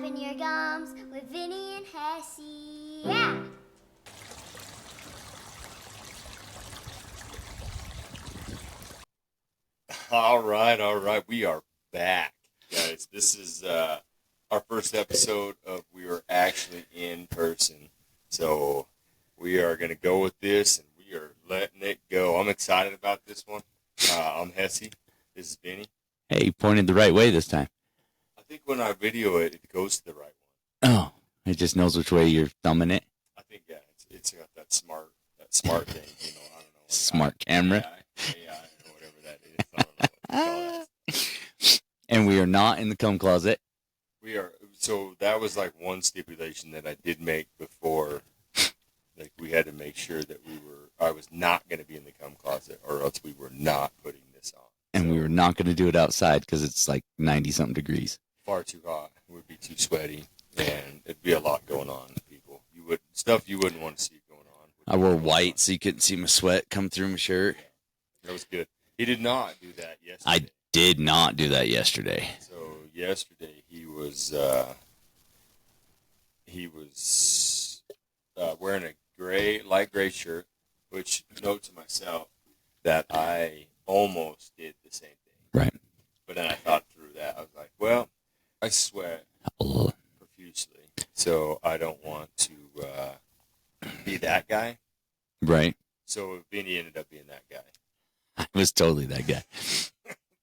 Flapping your gums with Vinny and Hessey. Yeah! All right. We are back, guys. This is our first episode of we are actually in person. So we are going to go with this, and we are letting it go. I'm excited about this one. I'm Hessey. This is Vinny. Hey, you pointed the right way this time. I think when I video it, it goes to the right one. Oh, it just knows which way you're thumbing it. I think, yeah, it's got that smart thing. You know, I don't know. Smart camera. AI, or whatever that is. I don't know what to call it. And we are not in the cum closet. We are. So that was like one stipulation that I did make before. Like we had to make sure that I was not going to be in the cum closet, or else we were not putting this on. And so, we were not going to do it outside because it's like 90-something degrees. Far too hot. It would be too sweaty, and it'd be a lot going on. People, stuff you wouldn't want to see going on. I wore white so you couldn't see my sweat come through my shirt. Yeah, that was good. He did not do that yesterday. I did not do that yesterday. So yesterday he was wearing a light gray shirt, which note to myself that I almost did the same thing. Right. But then I thought through that. I was like, well, I sweat profusely, so I don't want to be that guy. Right. So Vinny ended up being that guy. I was totally that guy.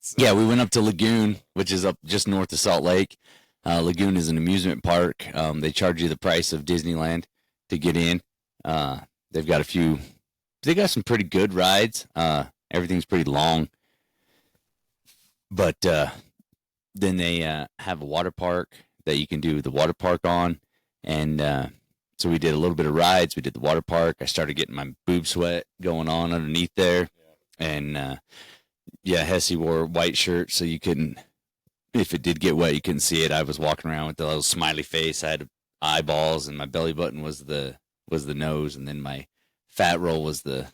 So, yeah, we went up to Lagoon, which is up just north of Salt Lake. Lagoon is an amusement park. They charge you the price of Disneyland to get in. They got some pretty good rides. Everything's pretty long. But then they have a water park that you can do the water park on. And so we did a little bit of rides. We did the water park. I started getting my boob sweat going on underneath there. Yeah. And, Hessey wore a white shirt so you couldn't, if it did get wet, you couldn't see it. I was walking around with the little smiley face. I had eyeballs, and my belly button was the nose, and then my fat roll was the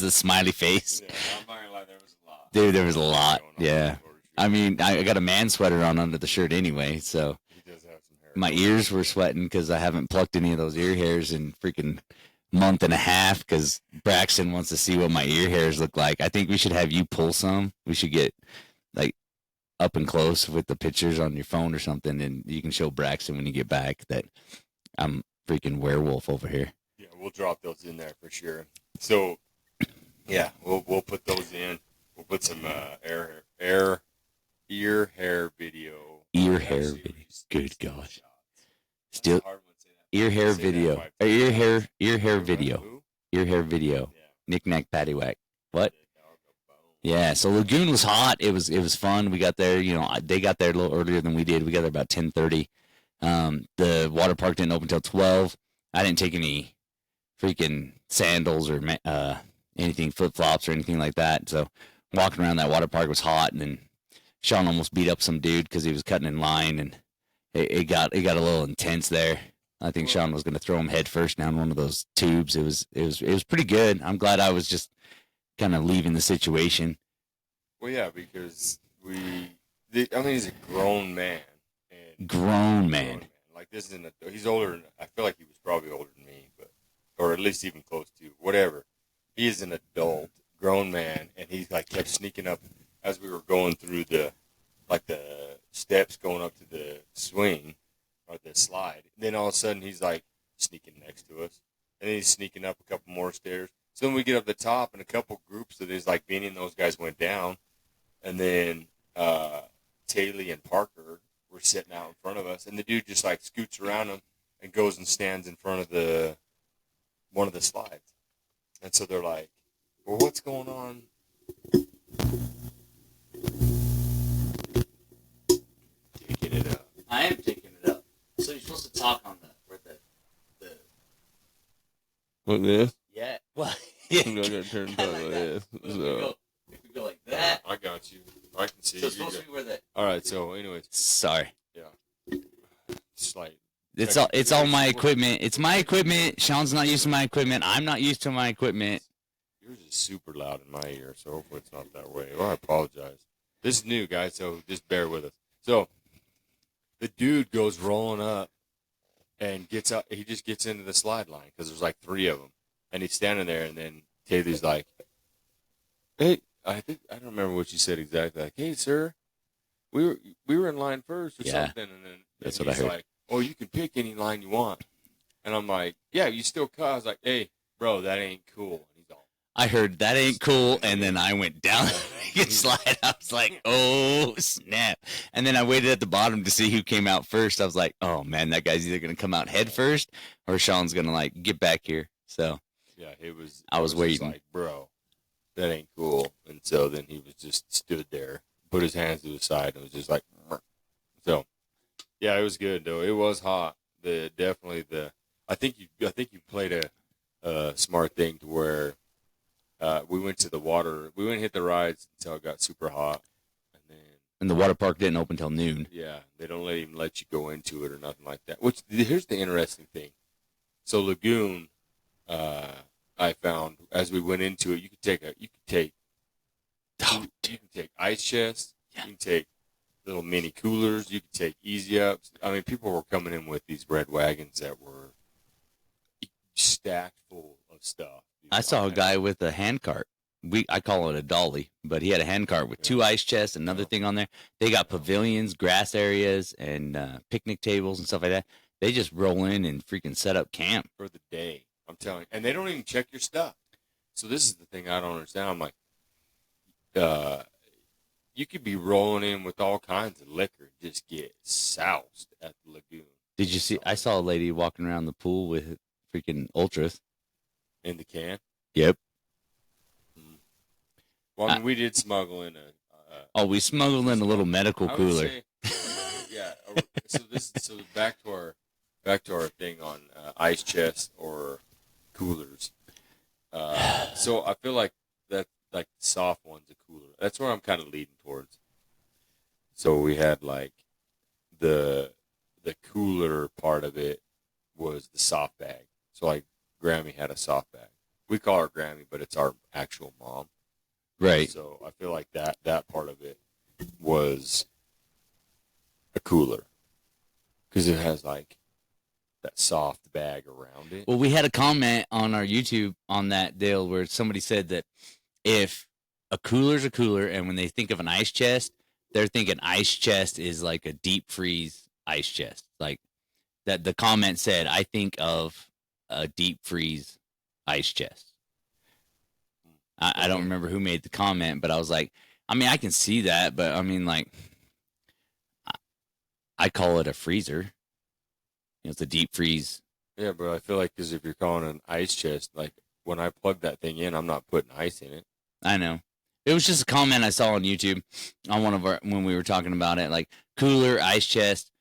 smiley face. Yeah, I'm not gonna lie, there was a lot. Dude, there was a lot. Yeah. I mean, I got a man sweater on under the shirt anyway, so He does have some hair. my ears were sweating because I haven't plucked any of those ear hairs in freaking month and a half because Braxton wants to see what my ear hairs look like. I think we should have you pull some. We should get like up and close with the pictures on your phone or something, and you can show Braxton when you get back that I'm freaking werewolf over here. Yeah, we'll drop those in there for sure. So, yeah, we'll put those in. We'll put some ear hair video. Ear hair video. Good gosh. Still ear hair video. Ear hair video. Ear hair video. Knick knack paddywhack. What? Yeah, so Lagoon was hot. It was fun. We got there, they got there a little earlier than we did. We got there about 10:30. The water park didn't open until 12. I didn't take any freaking sandals or anything, flip-flops or anything like that. So walking around that water park was hot, and then Sean almost beat up some dude because he was cutting in line, and it got a little intense there. I think Sean was going to throw him head first down one of those tubes. It was pretty good. I'm glad I was just kind of leaving the situation. Well, yeah, because he's a grown man. Grown man. Like this isn't he's older. I feel like he was probably older than me, or at least even close to whatever. He is an adult, grown man, and he like kept sneaking up as we were going through the steps going up to the swing or the slide. And then all of a sudden he's like sneaking next to us, and then he's sneaking up a couple more stairs. So then we get up the top, and a couple groups of his like Vinny and those guys went down, and then Taylor and Parker were sitting out in front of us, and the dude just like scoots around him and goes and stands in front of one of the slides. And so they're like, well, what's going on? Taking it up. I am taking it up. So you're supposed to talk on the Like this? yeah. Well, I'm gonna turn it like this. If we So go like that. I got you. I can see So you. it's supposed to be where the. All right. So, anyways, Sorry. slight. It's all my equipment. It's my equipment. Sean's not used to my equipment. I'm not used to my equipment. Yours is super loud in my ear, so hopefully it's not that way. Well, I apologize. This is new, guys, so just bear with us. So, the dude goes rolling up and gets up. He just gets into the slide line because there's like 3 of them, and he's standing there. And then Kaylee's like, "Hey, I don't remember what she said exactly. Like, hey, sir, we were in line first or something." And then that's and what I he's heard. like, "Oh, you can pick any line you want." And I'm like, "Yeah, you still cut." I was like, "Hey, bro, that ain't cool." And he's all, I heard that ain't cool, and then I went down the slide. I was like, oh, snap. And then I waited at the bottom to see who came out first. I was like, oh, man, that guy's either going to come out head first or Sean's going to, like, get back here. So, yeah, it was. I was just waiting. like, bro, that ain't cool. And so then he was just stood there, put his hands to his side, and was just like, so, yeah, it was good, though. It was hot. I think you played a smart thing to where we went to the water. We went and hit the rides until it got super hot, and the water park didn't open till noon. Yeah, they don't even let you go into it or nothing like that. Which here's the interesting thing. So Lagoon, I found as we went into it, you could take ice chests, you can take little mini coolers, you could take easy ups. I mean, people were coming in with these red wagons that were stacked full of stuff. I saw a guy with a hand cart. I call it a dolly, but he had a hand cart with 2 ice chests, another thing on there. They got pavilions, grass areas, and picnic tables and stuff like that. They just roll in and freaking set up camp for the day. I'm telling you, and they don't even check your stuff. So this is the thing I don't understand. I'm like, you could be rolling in with all kinds of liquor and just get soused at the Lagoon. Did you see? I saw a lady walking around the pool with freaking ultras in the can. Yep. Well, I mean, we did smuggle in we smuggled in a little medical cooler. Yeah. So back to our thing on ice chests or coolers. So I feel like that, like the soft one's a cooler. That's where I'm kind of leading towards. So we had like the cooler part of it was the soft bag. So like Grammy had a soft bag. We call her Grammy, but it's our actual mom. Right. So I feel like that part of it was a cooler because it has like that soft bag around it. Well, we had a comment on our YouTube on that deal where somebody said that if a cooler's a cooler, and when they think of an ice chest, they're thinking ice chest is like a deep freeze ice chest. Like that, the comment said, I think of a deep freeze ice chest. I don't remember who made the comment, but I was like, I mean, I can see that, but I mean, like, I call it a freezer. It's a deep freeze. Yeah, but I feel like because if you're calling it an ice chest, like when I plug that thing in, I'm not putting ice in it. I know. It was just a comment I saw on YouTube on when we were talking about it, like cooler, ice chest.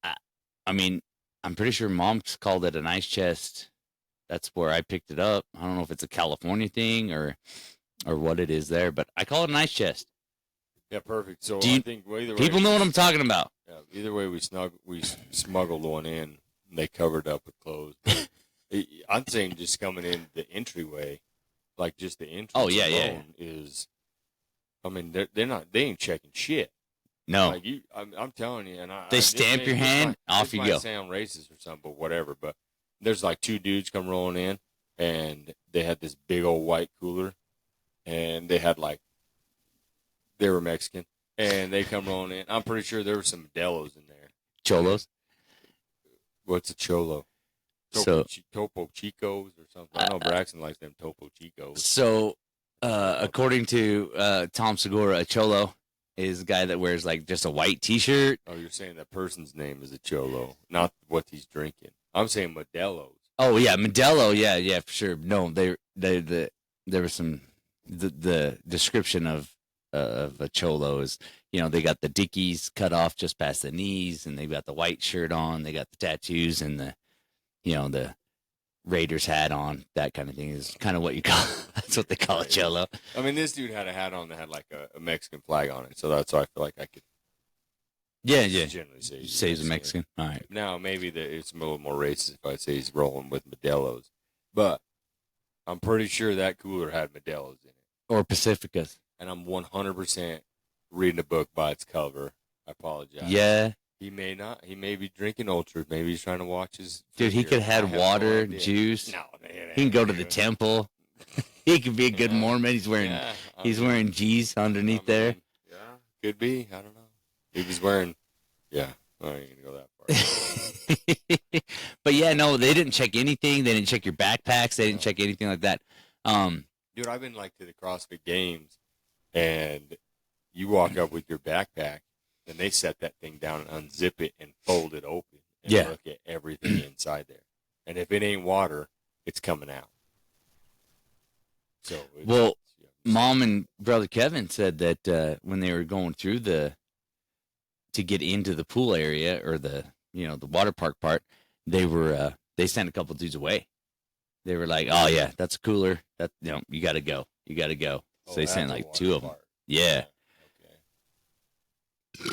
I mean, I'm pretty sure Mom's called it an ice chest. That's where I picked it up. I don't know if it's a California thing or what it is there, but I call it an ice chest. Yeah, perfect. So I think either way, people know what I'm talking about. Yeah, either way, we smuggled one in. And they covered up with clothes. I'm saying just coming in the entryway, like just the entrance. Oh yeah. Is, I mean, they ain't checking shit. No, like I'm telling you, and they stamp your hand, off you go. Sound racist or something, but whatever. But there's like 2 dudes come rolling in, and they had this big old white cooler, and they were Mexican, and they come rolling in. I'm pretty sure there were some Modelos in there. Cholos. What's a cholo? Topo Chicos or something. I know Braxton likes them Topo Chicos. So, according to Tom Segura, a cholo is a guy that wears like just a white T-shirt. Oh, you're saying that person's name is a cholo, not what he's drinking. I'm saying Modelos. Oh yeah, Modelo. Yeah, for sure. No, there was some the description of a cholo is, they got the dickies cut off just past the knees, and they've got the white shirt on. They got the tattoos and the Raiders hat on. That kind of thing is kind of what you call. That's what they call a cholo. I mean, this dude had a hat on that had like a Mexican flag on it, so that's why I feel like I could. Yeah. Generally say he's a Mexican. All right. Now maybe it's a little more racist if I say he's rolling with Modelos, but I'm pretty sure that cooler had Modelos in it or Pacificas. And I'm 100% reading a book by its cover. I apologize. Yeah. He may not. He may be drinking ultras. Maybe he's trying to watch his. Dude, he could have had water, juice. No, man, He can go to the temple. He could be a good Mormon. He's wearing wearing G's underneath there. Yeah, could be. I don't know. He was wearing. Yeah, I ain't gonna go that far. But yeah, no, they didn't check anything. They didn't check your backpacks. They didn't check anything like that. Dude, I've been like to the CrossFit Games, and you walk up with your backpack, and they set that thing down and unzip it and fold it open and look at everything inside there. And if it ain't water, it's coming out. So Mom and brother Kevin said that when they were going through to get into the pool area or the water park part, they sent a couple dudes away. They were like, "Oh yeah, that's a cooler. That you got to go. You got to go." So they sent like 2 of them. Yeah. Okay.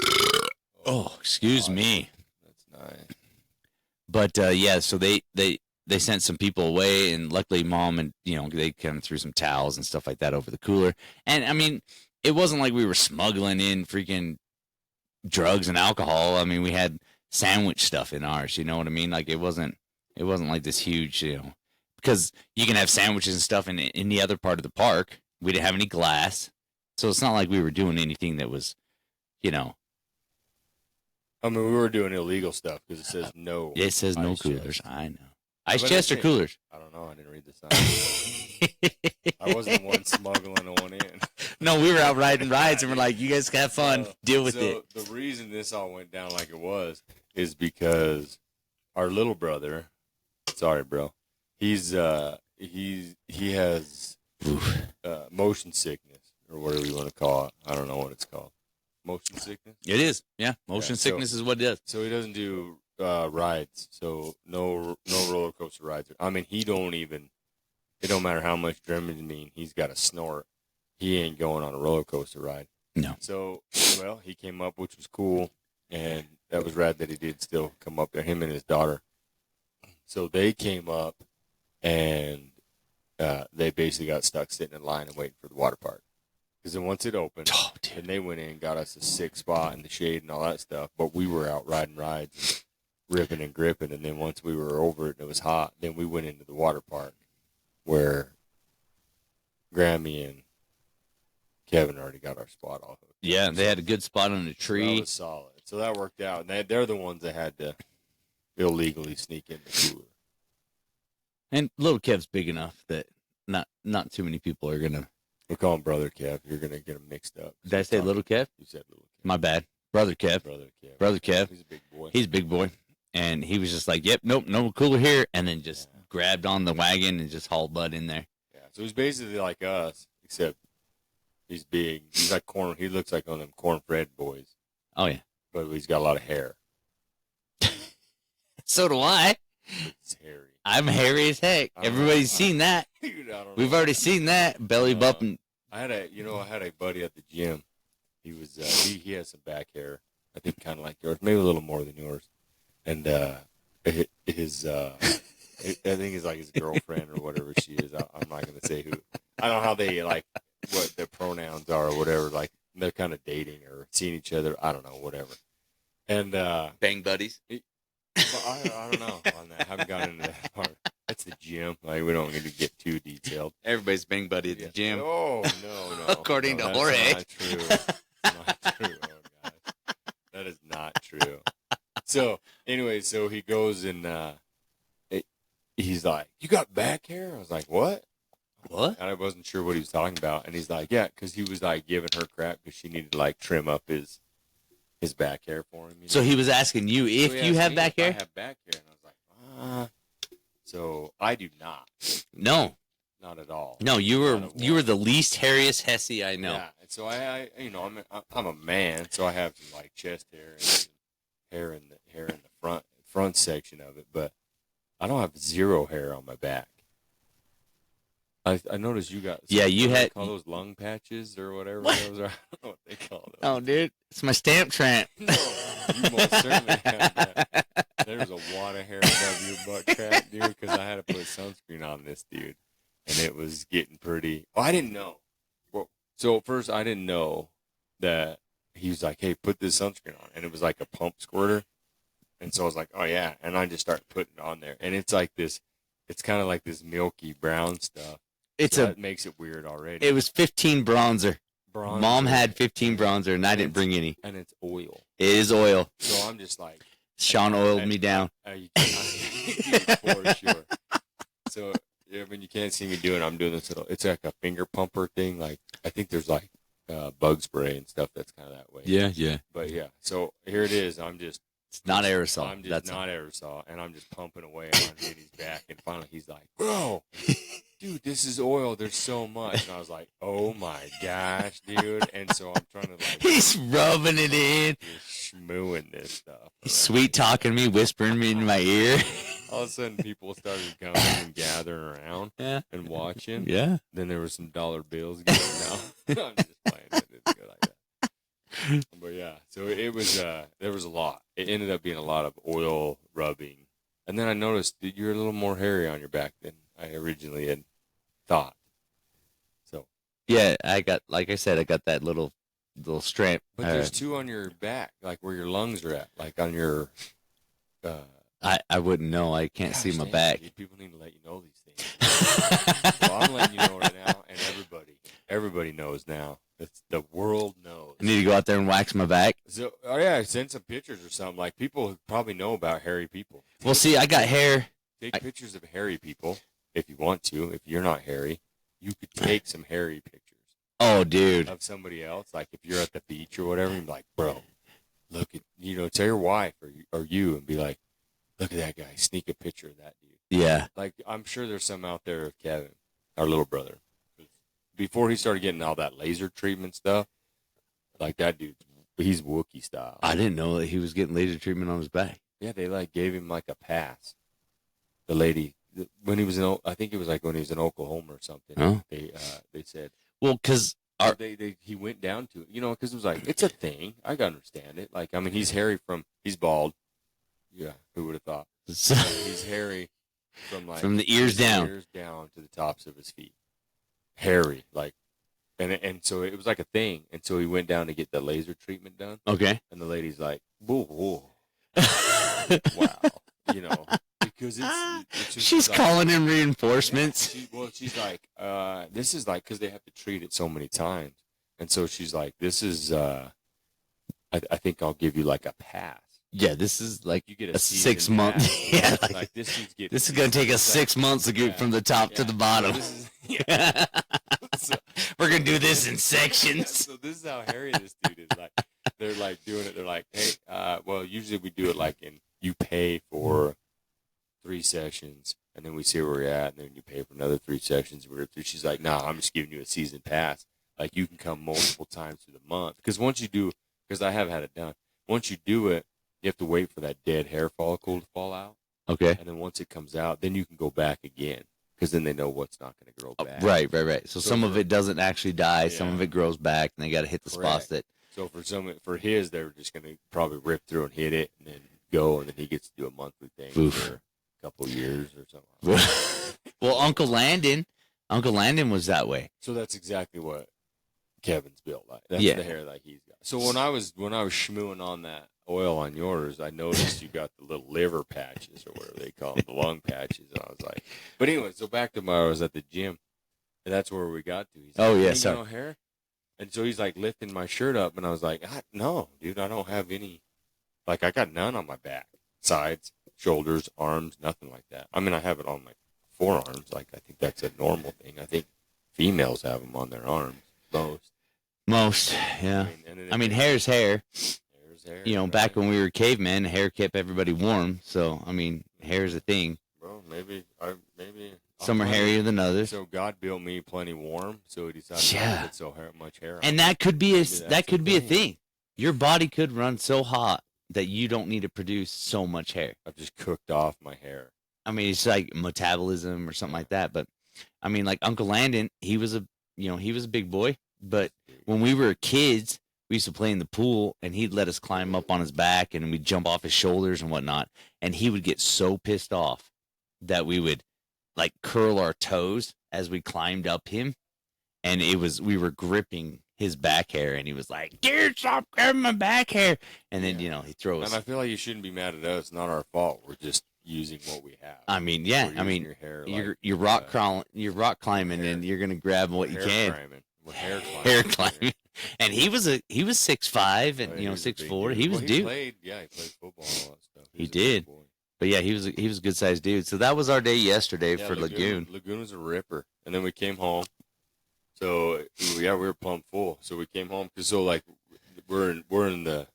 Oh, excuse me. That's nice. But so they sent some people away, and luckily Mom and they kind of threw some towels and stuff like that over the cooler. And I mean, it wasn't like we were smuggling in freaking drugs and alcohol. I mean, we had sandwich stuff in ours. You know what I mean? Like it wasn't like this huge, because you can have sandwiches and stuff in any other part of the park. We didn't have any glass, so it's not like we were doing anything that was, I mean, we were doing illegal stuff because it says no. It says no coolers. Chest. I know. Ice chest or coolers? I don't know. I didn't read the sign. I wasn't the one smuggling one in. No, we were out riding rides, and we're like, you guys have fun. Deal with it. The reason this all went down like it was is because our little brother, sorry, bro, he has motion sickness or whatever you want to call it. I don't know what it's called. Motion sickness? It is. Yeah. Motion sickness is what it is. So he doesn't do rides. So no roller coaster rides. I mean, it don't matter how much Dramamine he's got to snort. He ain't going on a roller coaster ride. No. So, he came up, which was cool. And that was rad that he did still come up there, him and his daughter. So they came up and they basically got stuck sitting in line and waiting for the water park. Because then once it opened, and they went in and got us a sick spot in the shade and all that stuff. But we were out riding rides and ripping and gripping. And then once we were over it and it was hot, then we went into the water park where Grammy and Kevin already got our spot off of it. Yeah, they had a good spot on a tree. So that was solid. So that worked out. And they're the ones that had to illegally sneak in the cooler. And little Kev's big enough that not too many people are going to. We'll call him Brother Kev. You're going to get him mixed up. Did I say Little Kev? You said Little Kev. My bad. Brother Kev. Brother Kev. He's a big boy. He's a big boy. And he was just like, yep, nope, no cooler here. And then just grabbed on the wagon and just hauled Bud in there. Yeah, so he's basically like us, except he's big. He's like corn. He looks like one of them cornbread boys. Oh, yeah. But he's got a lot of hair. So do I. It's hairy. I'm hairy as heck. Everybody's seen that. Dude, I don't know. We've already seen that. Belly bumping. I had a buddy at the gym. He was he has some back hair. I think kind of like yours, maybe a little more than yours. And his I think it's like his girlfriend or whatever she is. I'm not gonna say who. I don't know how they like what their pronouns are or whatever. Like they're kind of dating or seeing each other. I don't know, whatever. And bang buddies. I don't know on that. I haven't gotten into that part. That's the gym. Like we don't need to get too detailed. Everybody's bang buddy at the gym. Oh no. According to Jorge. That's not true. Not true. Oh gosh, that is not true. So anyway, so he goes and he's like, "You got back hair?" I was like, "What?" What? And I wasn't sure what he was talking about. And he's like, "Yeah," because he was like giving her crap because she needed to like trim up his back hair for him. So he was asking you if you have back hair? I have back hair, and I was like, So I do not. No, not at all. No, you were the least hairiest Hessey I know. Yeah, and so I'm a man, so I have some like chest hair and some hair in the front section of it, but I don't have zero hair on my back. I noticed you got you had call those lung patches or whatever those are. I don't know what they call those. Oh, dude, it's my stamp tramp. No, you most certainly have that. There's a wad of hair above your butt crack, dude, because I had to put sunscreen on this dude, and it was getting pretty. Oh, I didn't know. Well, so first I didn't know that he was like, hey, put this sunscreen on. And it was like a pump squirter. And so I was like, oh, yeah. And I just started putting it on there. And it's like this, it's kind of like this milky brown stuff. That makes it weird already. It was 15 bronzer. Mom had 15 bronzer, and I didn't bring any. And it's oil. It is oil. So I'm just like. Sean oiled me down. For sure. So, I mean, you can't see me doing it. I'm doing this little, it's like a finger pumper thing. Like, I think there's like bug spray and stuff that's kind of that way. Yeah. But yeah, so here it is. It's not aerosol. I'm just not aerosol, and I'm just pumping away on Vinny's back, and finally he's like, bro, dude, this is oil. There's so much. And I was like, oh my gosh, dude. And so I'm trying to like. He's rubbing it in. Just schmooing this stuff. He's sweet talking me, whispering me in my ear. All of a sudden, people started coming and gathering around and watching. Yeah. Then there were some dollar bills going out. I'm just playing. It didn't go like that. But yeah, so it was, there was a lot. It ended up being a lot of oil rubbing. And then I noticed that you're a little more hairy on your back than I originally had thought. So. Yeah, like I said, I got that little strap. But there's two on your back, like where your lungs are at, like on your, I wouldn't know. I can't see my back. Dude, people need to let you know these things. Well, I'm letting you know right now, and everybody knows now. The world knows. I need to go out there and wax my back. So, oh yeah, send some pictures or something. Like people probably know about hairy people. Well, see, I got hair. Take pictures of hairy people if you want to. If you're not hairy, you could take some hairy pictures. Oh, dude. Of somebody else. Like if you're at the beach or whatever, and be like, bro, look at, tell your wife or you and be like, look at that guy. Sneak a picture of that dude. Yeah. Like I'm sure there's some out there of Kevin, our little brother. Before he started getting all that laser treatment stuff, like that dude, he's Wookiee style. I didn't know that he was getting laser treatment on his back. Yeah, they like gave him like a pass. The lady, when he was in, I think it was like when he was in Oklahoma or something. Oh. They said, well, because he went down to it, because it was like it's a thing. I can understand it. Like I mean, he's bald. Yeah, who would have thought? He's hairy from the ears down to the tops of his feet. Hairy, like, and so it was like a thing. And so he went down to get the laser treatment done. Okay. And the lady's like, whoa. Wow. Because it's just she's like, calling him reinforcements. Yeah, she's like, this is like, because they have to treat it so many times. And so she's like, this is, I think I'll give you like a pass. Yeah, this is like you get a 6 month. Yeah, like this is going to take us 6 months to get from the top to the bottom. So, we're going to do this in sections. So this is how hairy this dude is. Like, they're like doing it. They're like, hey, well, usually we do it like you pay for 3 sessions, and then we see where we're at, and then you pay for another 3 sessions. She's like, nah, I'm just giving you a season pass. Like, you can come multiple times through the month. Because I have had it done. Once you do it, you have to wait for that dead hair follicle to fall out. Okay. And then once it comes out, then you can go back again. Because then they know what's not going to grow back. Right. So some of it doesn't actually die. Yeah. Some of it grows back, and they got to hit the spots that. So for his, they're just going to probably rip through and hit it, and then go, and then he gets to do a monthly thing for a couple of years or something. Well, Uncle Landon was that way. So that's exactly what Kevin's built like. That's the hair that he's got. So when I was schmooing on that oil on yours, I noticed you got the little liver patches or whatever they call them, the lung patches. And I was like, but anyway, so back to I was at the gym, and that's where we got to. He's like, no hair? And so he's like lifting my shirt up, and I was like, no, dude, I don't have any. Like, I got none on my back, sides, shoulders, arms, nothing like that. I mean, I have it on my forearms. Like, I think that's a normal thing. I think females have them on their arms, most, yeah. I mean hair's hair. Hair, back when we were cavemen, hair kept everybody warm. So, I mean, hair is a thing. Well, maybe. Some are hairier than others. So God built me plenty warm, so he decided to put so much hair on. And that could be a thing. Your body could run so hot that you don't need to produce so much hair. I've just cooked off my hair. I mean, it's like metabolism or something like that. But I mean, like Uncle Landon, he was a big boy. But when we were kids, we used to play in the pool, and he'd let us climb up on his back, and we'd jump off his shoulders and whatnot. And he would get so pissed off that we would like curl our toes as we climbed up him, and we were gripping his back hair, and he was like, "Dude, stop grabbing my back hair!" And then he throws. And I feel like you shouldn't be mad at us. It's not our fault. We're just using what we have. I mean, yeah. We're I mean, your hair you're rock crawling, you're rock climbing, and you're gonna grab what you can. We're hair climbing. Hair climbing. And he was 6'5" and 6'4". He was dude. He played football and all that stuff. He did. But yeah, he was a good sized dude. So that was our day yesterday for Lagoon. Lagoon was a ripper, and then we came home. So we were plumb full. So we came home because we're in the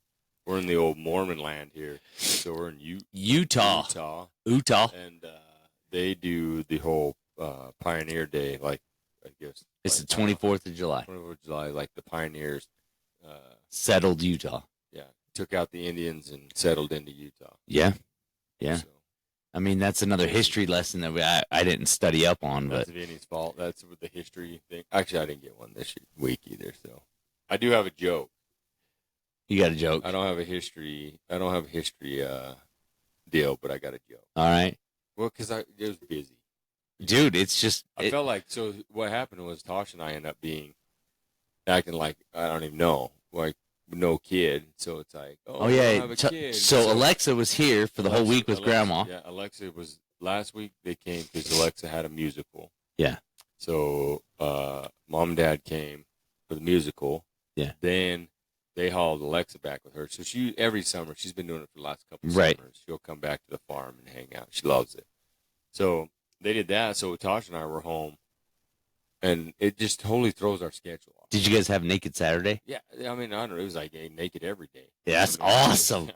old Mormon land here. So we're in Utah, and they do the whole Pioneer Day, like I guess it's the 24th of July. 24th of July, like the pioneers settled Utah. Yeah, took out the Indians and settled into Utah. Yeah. So, I mean, that's another history lesson that I didn't study up on. That's but Vinny's fault. That's with the history thing. Actually, I didn't get one this week either. So I do have a joke. You got a joke? I don't have a history deal, but I got a joke. All right. Well, because it was busy. Dude, it's just... I felt like... So what happened was Tosh and I ended up acting like, I don't even know, like no kid. So it's like, oh yeah. I don't have a kid. So Alexa was here for the whole week with Grandma. Yeah, Alexa was... Last week they came because Alexa had a musical. Yeah. So Mom and Dad came for the musical. Yeah. Then they hauled Alexa back with her. So every summer, she's been doing it for the last couple of right. summers. She'll come back to the farm and hang out. She loves it. So they did that. So Tasha and I were home, and it just totally throws our schedule off. Did you guys have Naked Saturday? Yeah. I mean, I don't know. It was like naked every day. Yeah, that's awesome.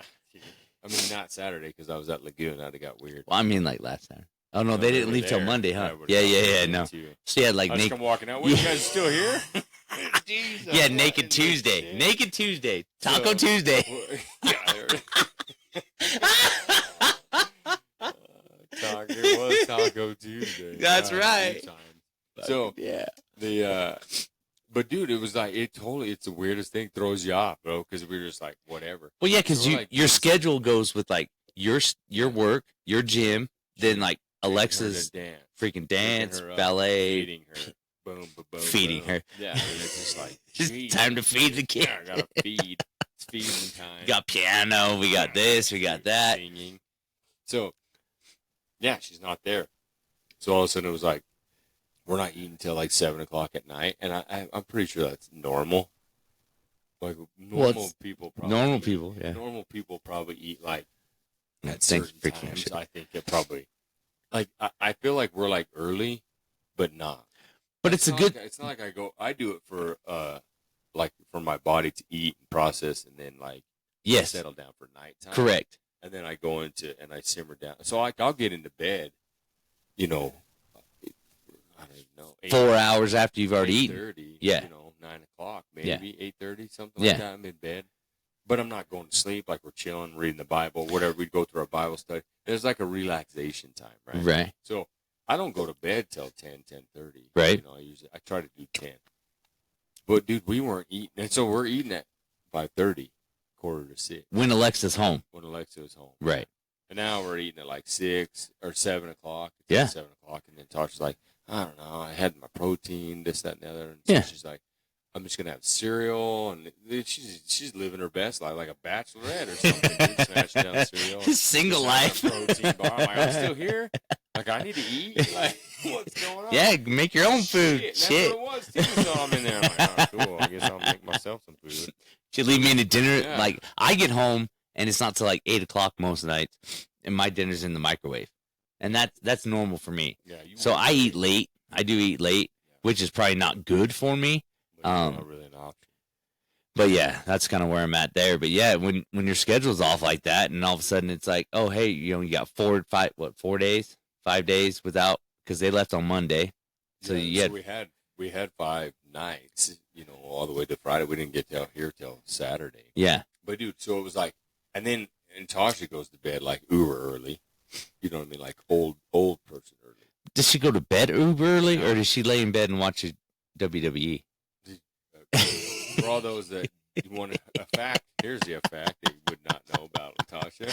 I mean, not Saturday because I was at Lagoon. I'd have got weird. Well, I mean, like last Saturday. Oh, no, they didn't leave till Monday, huh? Yeah, no. She had like naked. Come walking out. What, you guys still here? Jeez, yeah, Naked Tuesday. Naked Tuesday. Taco Tuesday. It was Taco Tuesday. That's right. So, yeah. But dude, it was like, it's the weirdest thing. Throws you off, bro, because we were just like, whatever. Well, yeah, because your schedule goes with like your work, your gym, then like Alexa's freaking dance, ballet, feeding her, boom, feeding her. Yeah, and it's just like it's time to feed the kid. Yeah, I gotta feed. It's feeding time. We got piano. We got this. We got that. Singing. So, yeah, she's not there. So all of a sudden it was like, we're not eating until like 7 o'clock at night, and I'm pretty sure that's normal. Like normal people probably. Normal people, yeah. Normal people probably eat like at Thanks certain times. I think it probably. Like I feel like we're like early, but not. But it's a good. It's not like I do it for like for my body to eat and process, and then like settle down for nighttime. Correct. And then I go into and I simmer down. So I'll get into bed, I don't even know. 4 hours after you've already eaten. Yeah. 9 o'clock, maybe 8:30, something yeah. like that. I'm in bed. But I'm not going to sleep, like we're chilling, reading the Bible, whatever. We'd go through our Bible study. There's like a relaxation time, right? Right. So I don't go to bed till 10:30. Right. I try to do 10. But, dude, we weren't eating. And so we're eating at 5:30, 5:45. When Alexa's home. When Alexa was home. Right. And now we're eating at like 6 or 7 o'clock. Yeah. 7 o'clock. And then Tasha's like, I don't know. I had my protein, this, that, and the other. And so she's like, I'm just gonna have cereal, and she's living her best life, like a bachelorette or something. Dude, smashing down cereal, single life. Protein bar. I'm like, I'm still here. Like I need to eat. Like what's going on? Yeah, make your own food. Shit. That's what it was too. So I'm in there. I'm like, oh, cool. I guess I'll make myself some food. She'd leave me in the dinner. Yeah. Like I get home, and it's not till like 8 o'clock most nights, and my dinner's in the microwave, and that's normal for me. Yeah. So I eat late. I do eat late, which is probably not good for me. Not really an option. But yeah, that's kind of where I'm at there. But yeah, when your schedule's off like that, and all of a sudden it's like, oh hey, you got 4 days, 5 days without, because they left on Monday. So so we had 5 nights, all the way to Friday. We didn't get here till Saturday. Yeah. But dude, so it was like, and Tasha goes to bed like uber early. You know what I mean, like old person early. Does she go to bed uber early, or does she lay in bed and watch WWE? For all those that want a fact, here's the fact that you would not know about Natasha.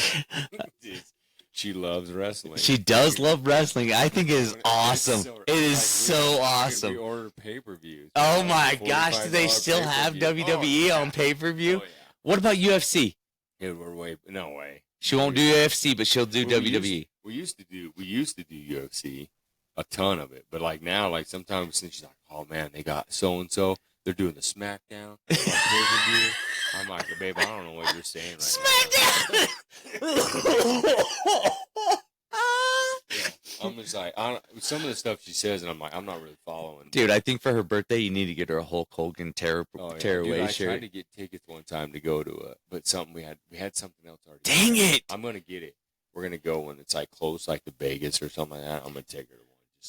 She loves wrestling. She does love wrestling. I think it is awesome. It is so awesome. We order pay-per-views. Oh my gosh, do they still have WWE on pay-per-view? Oh, yeah. What about UFC? Dude, no way. She won't do UFC, but she'll do WWE. We used to do UFC, a ton of it. But like now, like sometimes she's like, oh man, they got so and so. They're doing the SmackDown pay-per-view. I'm like, babe, I don't know what you're saying right SmackDown. Yeah. I'm just like, some of the stuff she says, and I'm like, I'm not really following. Dude, I think for her birthday, you need to get her a Hulk Hogan tear away I shirt. tried to get tickets one time to go to but something we had something else already. Dang it! I'm gonna get it. We're gonna go when it's like close, like to Vegas or something like that. I'm gonna take her to one.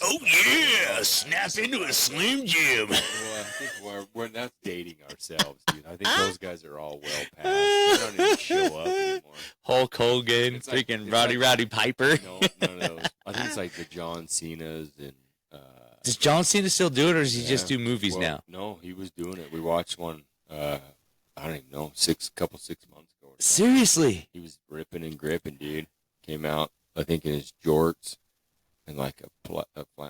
Oh yeah, snap into a Slim Jim. Well, I think we're not dating ourselves, dude. I think those guys are all well past. They don't even show up anymore. Hulk Hogan, It's like- freaking it's Roddy like- Roddy Piper. No, none of those. I think it's like the John Cena's and. Does John Cena still do it, or does he just do movies Well, now? No, he was doing it. We watched one. I don't even know, 6 months ago. Or something. Seriously? He was ripping and gripping, dude. Came out, I think, in his jorts and like a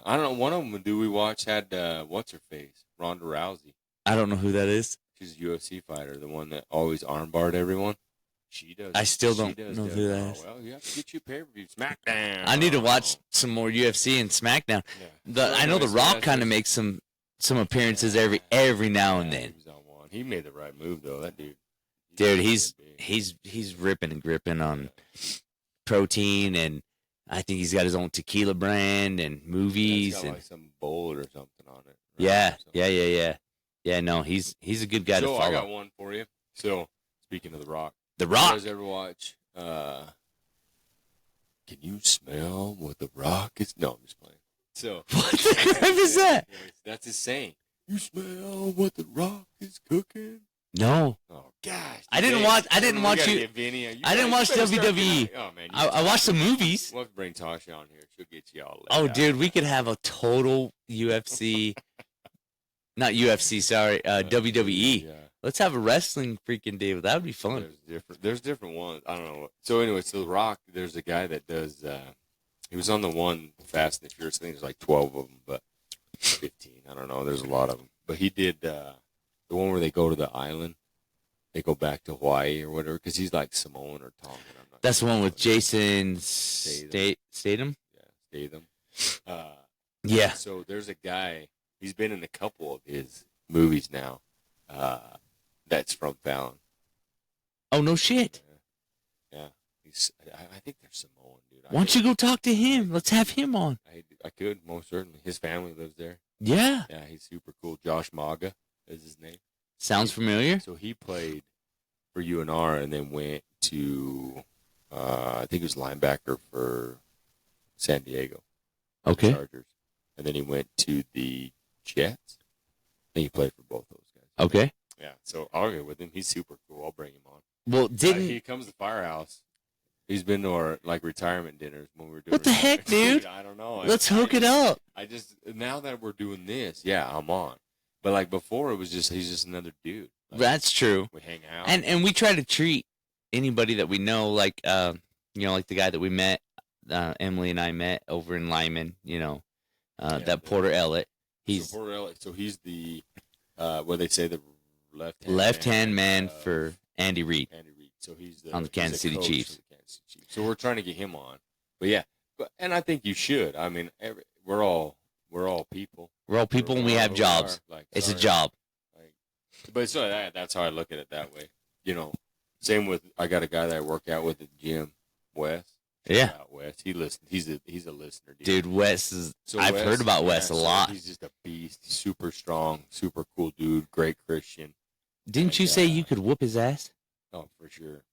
I don't know. One of them, we watched had what's her face, Ronda Rousey. I don't know who that is. She's a UFC fighter, the one that always armbarred everyone. She does. I still don't does know that. who that is. Well, you have to get your pay-per-view SmackDown. I need to watch some more UFC and SmackDown. Yeah. I know The Anyways, Rock that's kind of just- makes some appearances every now and Yeah, then. He was on one. He made the right move though. That dude. Dude, big. he's ripping and gripping on protein, and I think he's got his own tequila brand and He's movies got and like some bowl or something on it. right? yeah, So- yeah. Yeah, no, he's a good guy to So follow. I got one for you. So speaking of The Rock, The you Rock. guys ever watch? Can you smell what The Rock is? No, I'm just playing. So What the crap is that? That's his saying. You smell what The Rock is cooking? No, Oh gosh! I didn't watch you. I didn't watch WWE. Oh man, I watched the movies. We'll have to bring Tasha on here. She'll get you all. Oh, laid out. dude, we could have a total UFC, not UFC, sorry, WWE. Yeah. Let's have a wrestling freaking deal. That would be fun. There's different ones. I don't know. So anyway, so The Rock, there's a guy that does. He was on the one Fast and the Furious. I think there's like 12 of them, but 15. I don't know. There's a lot of them. But he did the one where they go to the island. They go back to Hawaii or whatever because he's like Samoan or Tongan. I'm not That's the sure. one with Jason Statham. Statham. Yeah, Statham. Yeah. So there's a guy. He's been in a couple of his movies now. That's from Fallon. Oh no shit. Yeah. I think they're Samoan, dude. Why don't you go talk to him? Let's have him on. I could, most certainly. His family lives there. Yeah. Yeah, he's super cool. Josh Maga is his name. Sounds familiar. So he played for UNR and then went to, I think he was linebacker for San Diego. Okay. Chargers. And then he went to the Jets. And he played for both those guys. Okay. Yeah, so I'll get with him. He's super cool. I'll bring him on. Well, didn't He comes to Firehouse. He's been to our like retirement dinners when we were doing. What the heck, dude? I don't know. Let's hook it up. I just now that we're doing this, yeah, I'm on. But like before, it was just he's just another dude. Like, That's true. we hang out. And we try to treat anybody that we know like like the guy that we met, Emily and I met over in Lyman. That Porter Ellett. He's so Porter Ellett. So he's the what they say the left hand man for Andy Reid. Andy Reid. So he's On the Kansas City Chiefs. For the Kansas City Chiefs. So we're trying to get him on. But yeah, and I think you should. I mean, we're all people. We're all people and we have jobs. It's a job. But so that's how I look at it that way. Same with I got a guy that I work out with at the gym, Wes. Yeah. Shout out Wes. He listens. He's a listener, Dude, Wes is. So I've heard about Wes a lot. He's just a beast. He's super strong, super cool dude, great Christian. Didn't you say you could whoop his ass? Oh, for sure.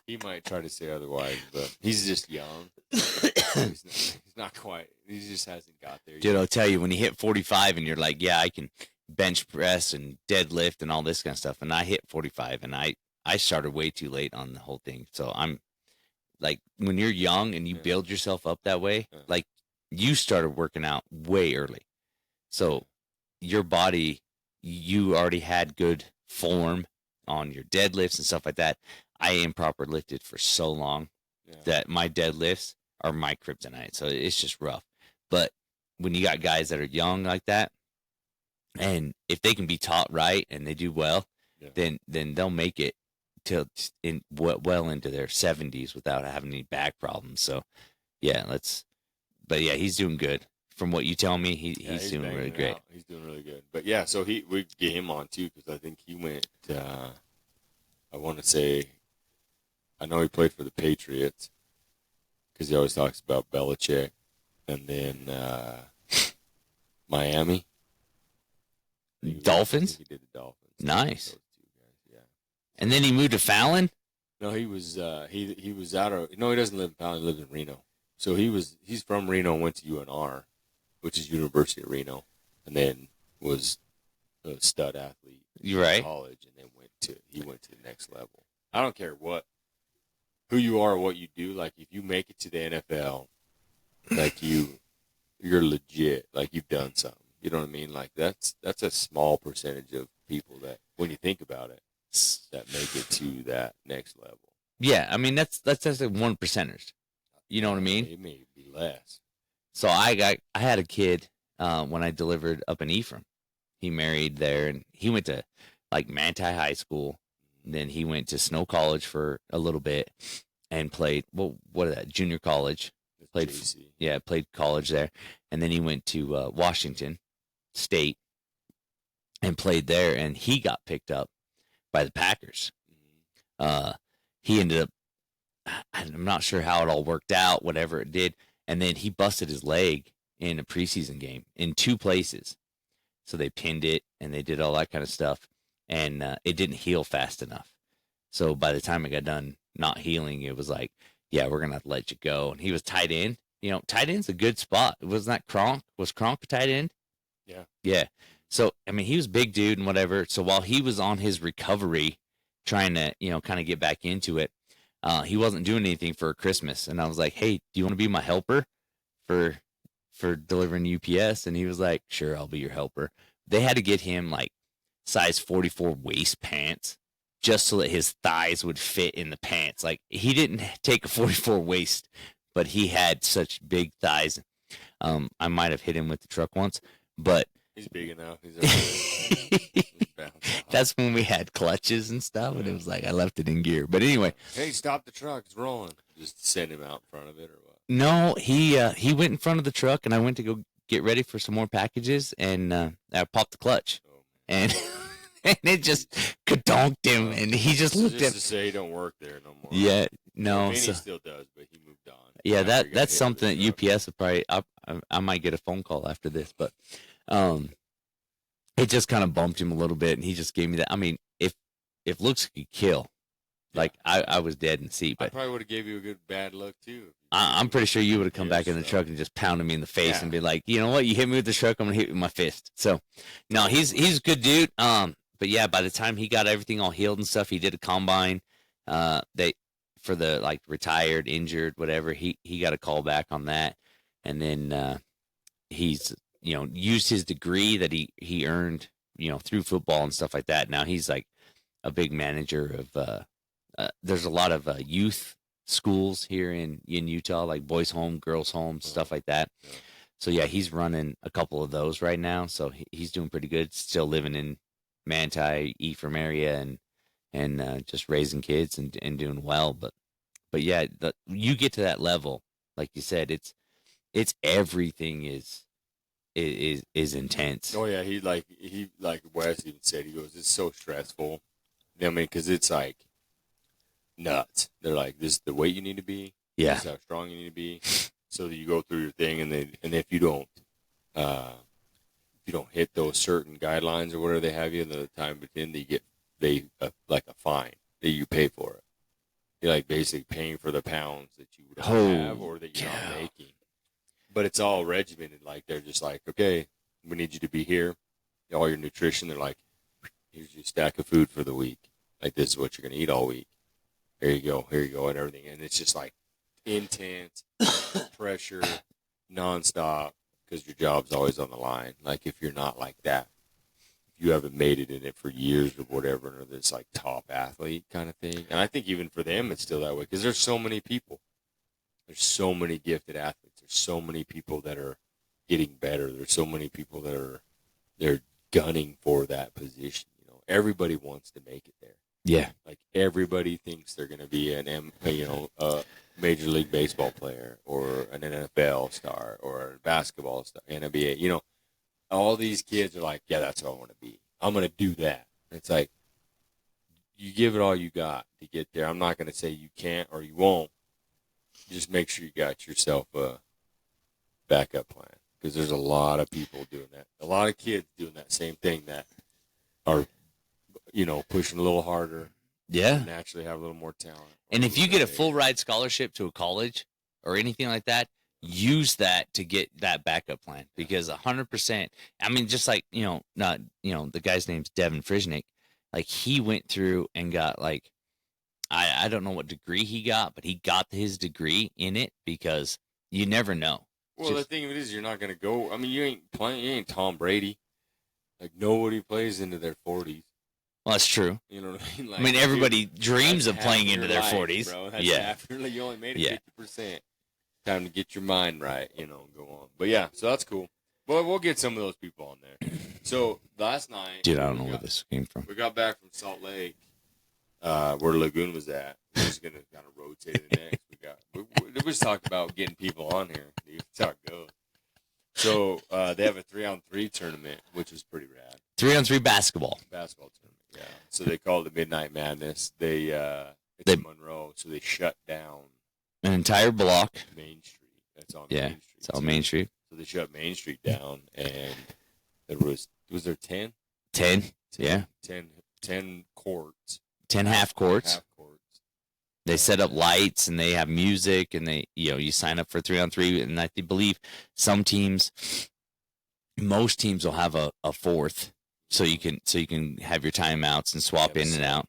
He might try to say otherwise, but he's just young. He's not quite. He just hasn't got there yet. Dude, I'll tell you, when you hit 45 and you're like, yeah, I can bench press and deadlift and all this kind of stuff, and I hit 45 and I started way too late on the whole thing. So I'm like, when you're young and you build yourself up that way, like you started working out way early. So your body, you already had good form on your deadlifts and stuff like that. I improper lifted for so long that my deadlifts are my kryptonite. So it's just rough. But when you got guys that are young like that, and if they can be taught right and they do well, then they'll make it well into their 70s without having any back problems. So yeah, but yeah, he's doing good. From what you tell me, he's doing really great. He's doing really good. But yeah, so we get him on too, because I think he went. I want to say, I know he played for the Patriots, because he always talks about Belichick, and then Miami. Dolphins. He did the Dolphins. Nice. Those two guys, yeah. And then he moved to Fallon. No, he was he was out of. No, he doesn't live in Fallon. He lives in Reno. So he's from Reno, went to UNR, which is University of Reno, and then was a stud athlete You're right. in college, and then he went to the next level. I don't care who you are, or what you do. Like, if you make it to the NFL, like you're legit. Like, you've done something. You know what I mean? Like, that's a small percentage of people that, when you think about it, that make it to that next level. Yeah, I mean that's just like 1%ers. You know what I mean? It may be less. So I had a kid when I delivered up in Ephraim. He married there, and he went to like Manti High School. Then he went to Snow College for a little bit and played. Well, what is that? Junior college. Played. JC. Yeah, played college there, and then he went to Washington State and played there, and he got picked up by the Packers. He ended up. I'm not sure how it all worked out, whatever it did. And then he busted his leg in a preseason game in 2 places. So they pinned it and they did all that kind of stuff. And it didn't heal fast enough. So by the time it got done not healing, it was like, yeah, we're going to have to let you go. And he was tight end. You know, tight end's a good spot. Wasn't that Kronk? Was Kronk a tight end? Yeah. Yeah. So, I mean, he was a big dude and whatever. So while he was on his recovery, trying to, kind of get back into it, he wasn't doing anything for Christmas. And I was like, hey, do you want to be my helper for delivering UPS? And he was like, sure, I'll be your helper. They had to get him like size 44 waist pants just so that his thighs would fit in the pants. Like, he didn't take a 44 waist, but he had such big thighs. I might have hit him with the truck once, but he's big enough. He's that's when we had clutches and stuff, and it was like I left it in gear. But anyway, hey, stop the truck! It's rolling. Just send him out in front of it, or what? No, he went in front of the truck, and I went to go get ready for some more packages, and I popped the clutch, and and it just kadonked him, and he just looked at. Just to say he don't work there no more. Yeah, no. Vinny still does, but he moved on. Yeah, that's something that UPS would probably. I might get a phone call after this, but it just kind of bumped him a little bit, and he just gave me that. I mean, if looks could kill, like I was dead in the seat. But I probably would have gave you a good bad look too. I'm pretty sure you would have come back in the truck and just pounded me in the face and be like, you know what, you hit me with the truck, I'm gonna hit you with my fist. So, no, he's a good dude. But yeah, by the time he got everything all healed and stuff, he did a combine. For the like retired, injured, whatever, he got a call back on that, and then he's used his degree that he earned through football and stuff like that. Now he's like a big manager of there's a lot of youth schools here in Utah, like boys home, girls home, stuff like that. So yeah, he's running a couple of those right now, so he's doing pretty good. Still living in Manti, Ephraim area, and just raising kids and doing well. But yeah, you get to that level, like you said, it's everything is intense. Oh yeah, he like Wes even said, he goes, it's so stressful. I mean, because it's like nuts. They're like, this is the weight you need to be. Yeah. This is how strong you need to be. So that you go through your thing, and if you don't hit those certain guidelines or whatever they have you, the time between, you get like a fine that you pay for it. You're like basically paying for the pounds that you would have or that you're not making. But it's all regimented. Like, they're just like, okay, we need you to be here. All your nutrition, they're like, here's your stack of food for the week. Like, this is what you're going to eat all week. Here you go, and everything. And it's just like intense pressure, nonstop, because your job's always on the line. Like, if you're not like that, if you haven't made it in it for years or whatever, or this like top athlete kind of thing. And I think even for them, it's still that way, because there's so many people. There's so many gifted athletes. There's so many people that are getting better. There's so many people that they're gunning for that position. You know, everybody wants to make it there. Yeah. Like everybody thinks they're going to be a Major League Baseball player or an NFL star or a basketball star, NBA. You know, all these kids are like, yeah, that's what I want to be. I'm going to do that. It's like, you give it all you got to get there. I'm not going to say you can't or you won't. Just make sure you got yourself a backup plan, because there's a lot of people doing that. A lot of kids doing that same thing that are, you know, pushing a little harder. Yeah. Naturally have a little more talent. And if you get a full ride scholarship to a college or anything like that, use that to get that backup plan, because 100%. I mean, just like, the guy's name's Devin Frisnick. Like, he went through and got, like, I don't know what degree he got, but he got his degree in it, because you never know. Well, the thing of it is, you're not going to go. I mean, you ain't Tom Brady. Like, nobody plays into their 40s. Well, that's true. You know what I mean? Like, I mean, everybody dreams of playing into their 40s. Bro. That's yeah. After you only made it 50%. Time to get your mind right, go on. But yeah, so that's cool. Well, we'll get some of those people on there. So last night, dude, I don't know where this came from. We got back from Salt Lake, where Lagoon was at. We're just gonna kind of rotate it next. We just talked about getting people on here. Dude, that's how it goes. So they have a 3-on-3 tournament, which is pretty rad. 3-on-3 basketball tournament, yeah. So they call it the Midnight Madness. It's in Monroe, so they shut down an entire block. Main Street. That's on Main Street. It's on Main Street. So they shut Main Street down, and there was there 10? 10, yeah. 10 courts. 10 half courts. They set up lights, and they have music, and you sign up for 3-on-3, and I believe most teams will have a fourth, so you can have your timeouts and swap in and out.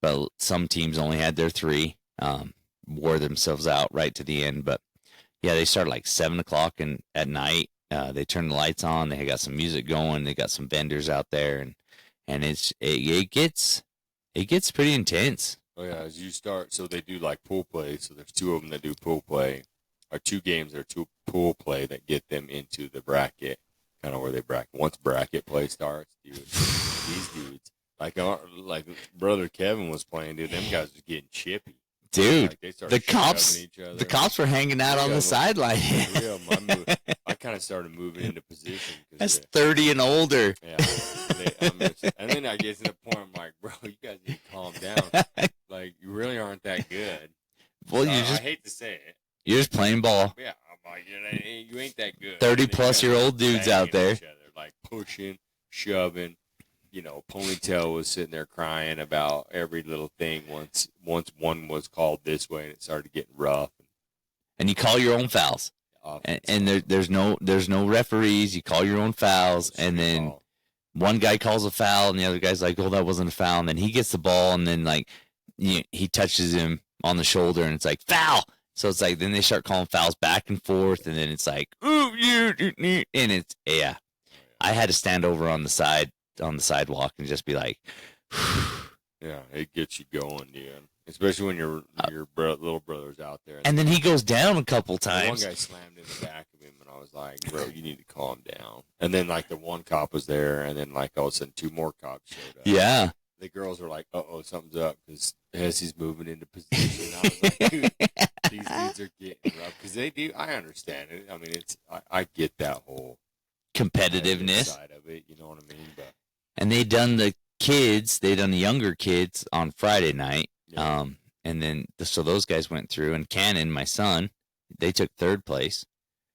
But some teams only had their 3, wore themselves out right to the end. But yeah, they start like 7:00 and at night. They turn the lights on. They got some music going. They got some vendors out there, and it gets pretty intense. Oh yeah, as you start, so they do like pool play. So there's 2 of them that do pool play, or 2 games that are pool play that get them into the bracket, kind of where they bracket. Once bracket play starts, dude, these dudes, like brother Kevin was playing, dude. Them guys was getting chippy. Dude, like the cops were hanging out on the sideline. I kind of started moving into position. That's 30 and older. Yeah. And then I get to the point, I'm like, bro, you guys need to calm down. Like, you really aren't that good. Well, I hate to say it. You're just playing ball. Yeah, I'm like, you ain't that good. 30-plus-year-old dudes out there. Like, pushing, shoving. Ponytail was sitting there crying about every little thing once one was called this way and it started getting rough. And you call your own fouls. And there's no referees. You call your own fouls, and then one guy calls a foul, and the other guy's like, "Oh, that wasn't a foul." And then he gets the ball, and then like he touches him on the shoulder, and it's like foul. So it's like then they start calling fouls back and forth, and then it's like, "Ooh, and it's yeah." I had to stand over on the sidewalk and just be like, yeah, it gets you going, dude. Especially when your little brother's out there. And then he goes down a couple times. One guy slammed in the back of him, and I was like, bro, you need to calm down. And then, like, the one cop was there, and then, like, all of a sudden 2 more cops showed up. Yeah. The girls were like, uh-oh, something's up, because Hessey's moving into position. I was like, dude, these dudes are getting rough. Because they do, I understand it. I mean, I get that whole competitiveness side of it, you know what I mean? But and they done the younger kids on Friday night. Yeah. And then so those guys went through, and Cannon, my son, they took 3rd place.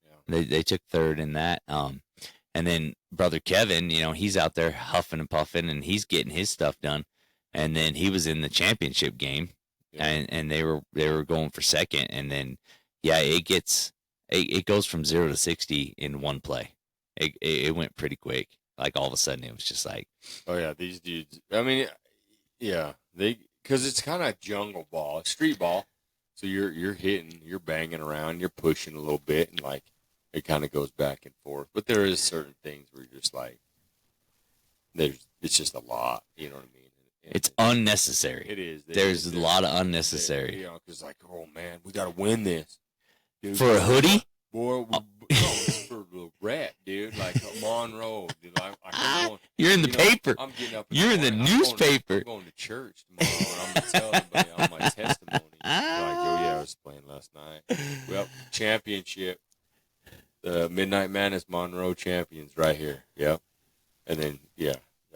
Yeah. They took 3rd in that. And then brother Kevin, he's out there huffing and puffing, and he's getting his stuff done. And then he was in the championship game, and they were going for 2nd. And then it goes from 0 to 60 in one play. It went pretty quick. Like all of a sudden, it was just like, oh yeah, these dudes. I mean, yeah, because it's kind of jungle ball, street ball. So you're hitting, you're banging around, you're pushing a little bit, and like it kind of goes back and forth. But there is certain things where you're just like, it's just a lot. You know what I mean? It's unnecessary. It is. There's a lot of unnecessary. Because like, oh man, we got to win this. Dude, for a hoodie. Boy, it's for the rep, dude. Like Monroe, dude. I'm going, You're in the paper. I'm getting up. You're in the newspaper. I'm going to church tomorrow, and I'm gonna tell everybody on my testimony. Like, oh yeah, I was playing last night. Well, championship. The Midnight Madness Monroe champions right here. Yep. And then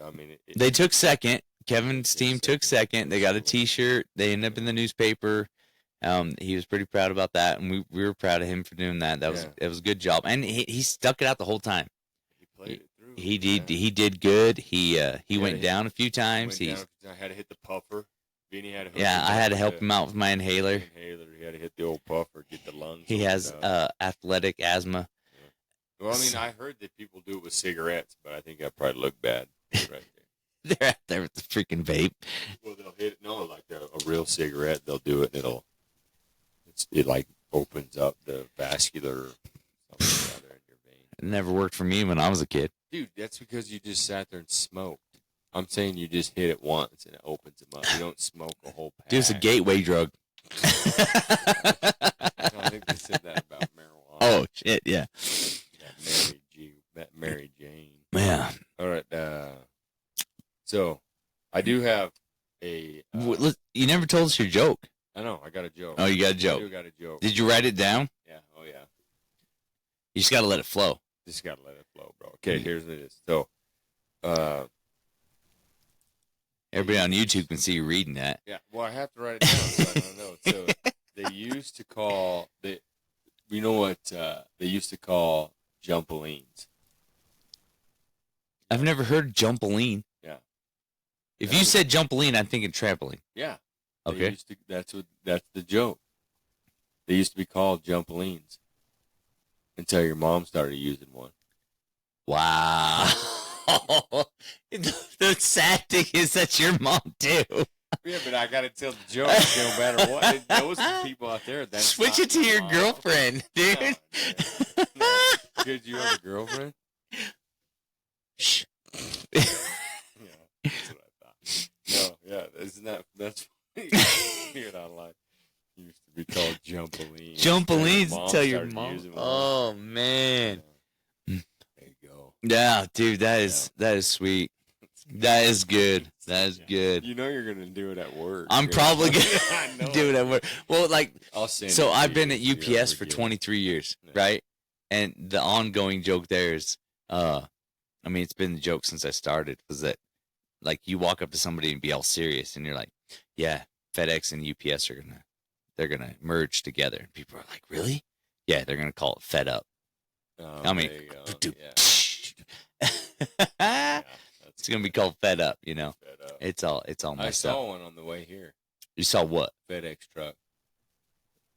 I mean They took second. Kevin's team took second. They got a T-shirt. They ended up in the newspaper. He was pretty proud about that, and we were proud of him for doing that. It was a good job, and he stuck it out the whole time. He played it through. He did good. He went down a few times. I had to hit the puffer. Vinny had to I had to help him out with my inhaler. He had to hit the old puffer, get the lungs. He has athletic asthma. Yeah. Well, I mean, I heard that people do it with cigarettes, but I think I probably look bad right there. They're out there with the freaking vape. Well, they'll hit it. No, like a real cigarette, they'll do it, and it like opens up the vascular something out there in your vein. It never worked for me when I was a kid. Dude, that's because you just sat there and smoked. I'm saying you just hit it once and it opens them up. You don't smoke a whole pack. Dude, it's a gateway drug. I think they said that about marijuana. Oh, shit, yeah. That Mary Jane. Yeah. All right. So, I do have a... you never told us your joke. I know. I got a joke. Oh, you got a joke. I do got a joke. Did you write it down? Yeah. Oh, yeah. You just got to let it flow. Just got to let it flow, bro. Okay, here's what it is. So, everybody on YouTube can see you reading that. yeah, well, I have to write it down so I don't know. So, they used to call... You know what they used to call jumpolines? I've never heard jumpoline. Yeah. If you said jumpoline, I'm thinking trampoline. Yeah. Okay. That's the joke. They used to be called jumpolines until your mom started using one. Wow. The sad thing is that your mom too. Yeah, but I got to tell the joke no matter what. Those people out there. Switch it to your girlfriend, dude. No. Did you have a girlfriend? Shh. Yeah, that's what I thought. No, yeah, that's funny. You're not lying. Used to be called jumpolines. Jumpolines, tell your mom. Oh man. There you go. Yeah, dude, that is sweet. That is good. That is good. You know you're gonna do it at work. I'm probably gonna do it at work. Well, like, so I've been at UPS for 23 years, right? And the ongoing joke there is, I mean, it's been the joke since I started, was that, like, you walk up to somebody and be all serious, and you're like, yeah, FedEx and UPS they're gonna merge together. And people are like, really? Yeah, they're gonna call it Fed Up. I mean, it's gonna be called Fed Up. You know, it's all messed up. I saw one on the way here. You saw what? FedEx truck,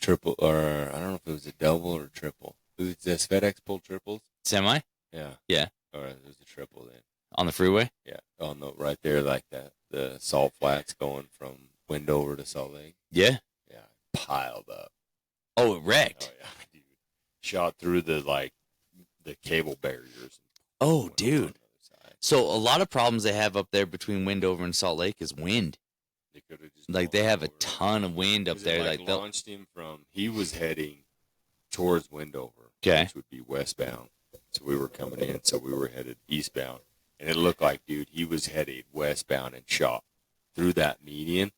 triple, or I don't know if it was a double or triple. Does FedEx pull triples? Semi? Yeah. Yeah. Or it was a triple then. On the freeway? Yeah. On the right there, like the Salt Flats going from Wendover to Salt Lake. Yeah. Yeah. Piled up. Oh, it wrecked. Oh yeah, dude. Shot through the cable barriers. Oh, dude. So a lot of problems they have up there between Wendover and Salt Lake is wind. They have a ton of wind up there. Like launched him from. He was heading towards Wendover, okay, which would be westbound. So we were coming in, so we were headed eastbound, and it looked like, dude, he was headed westbound and shot through that median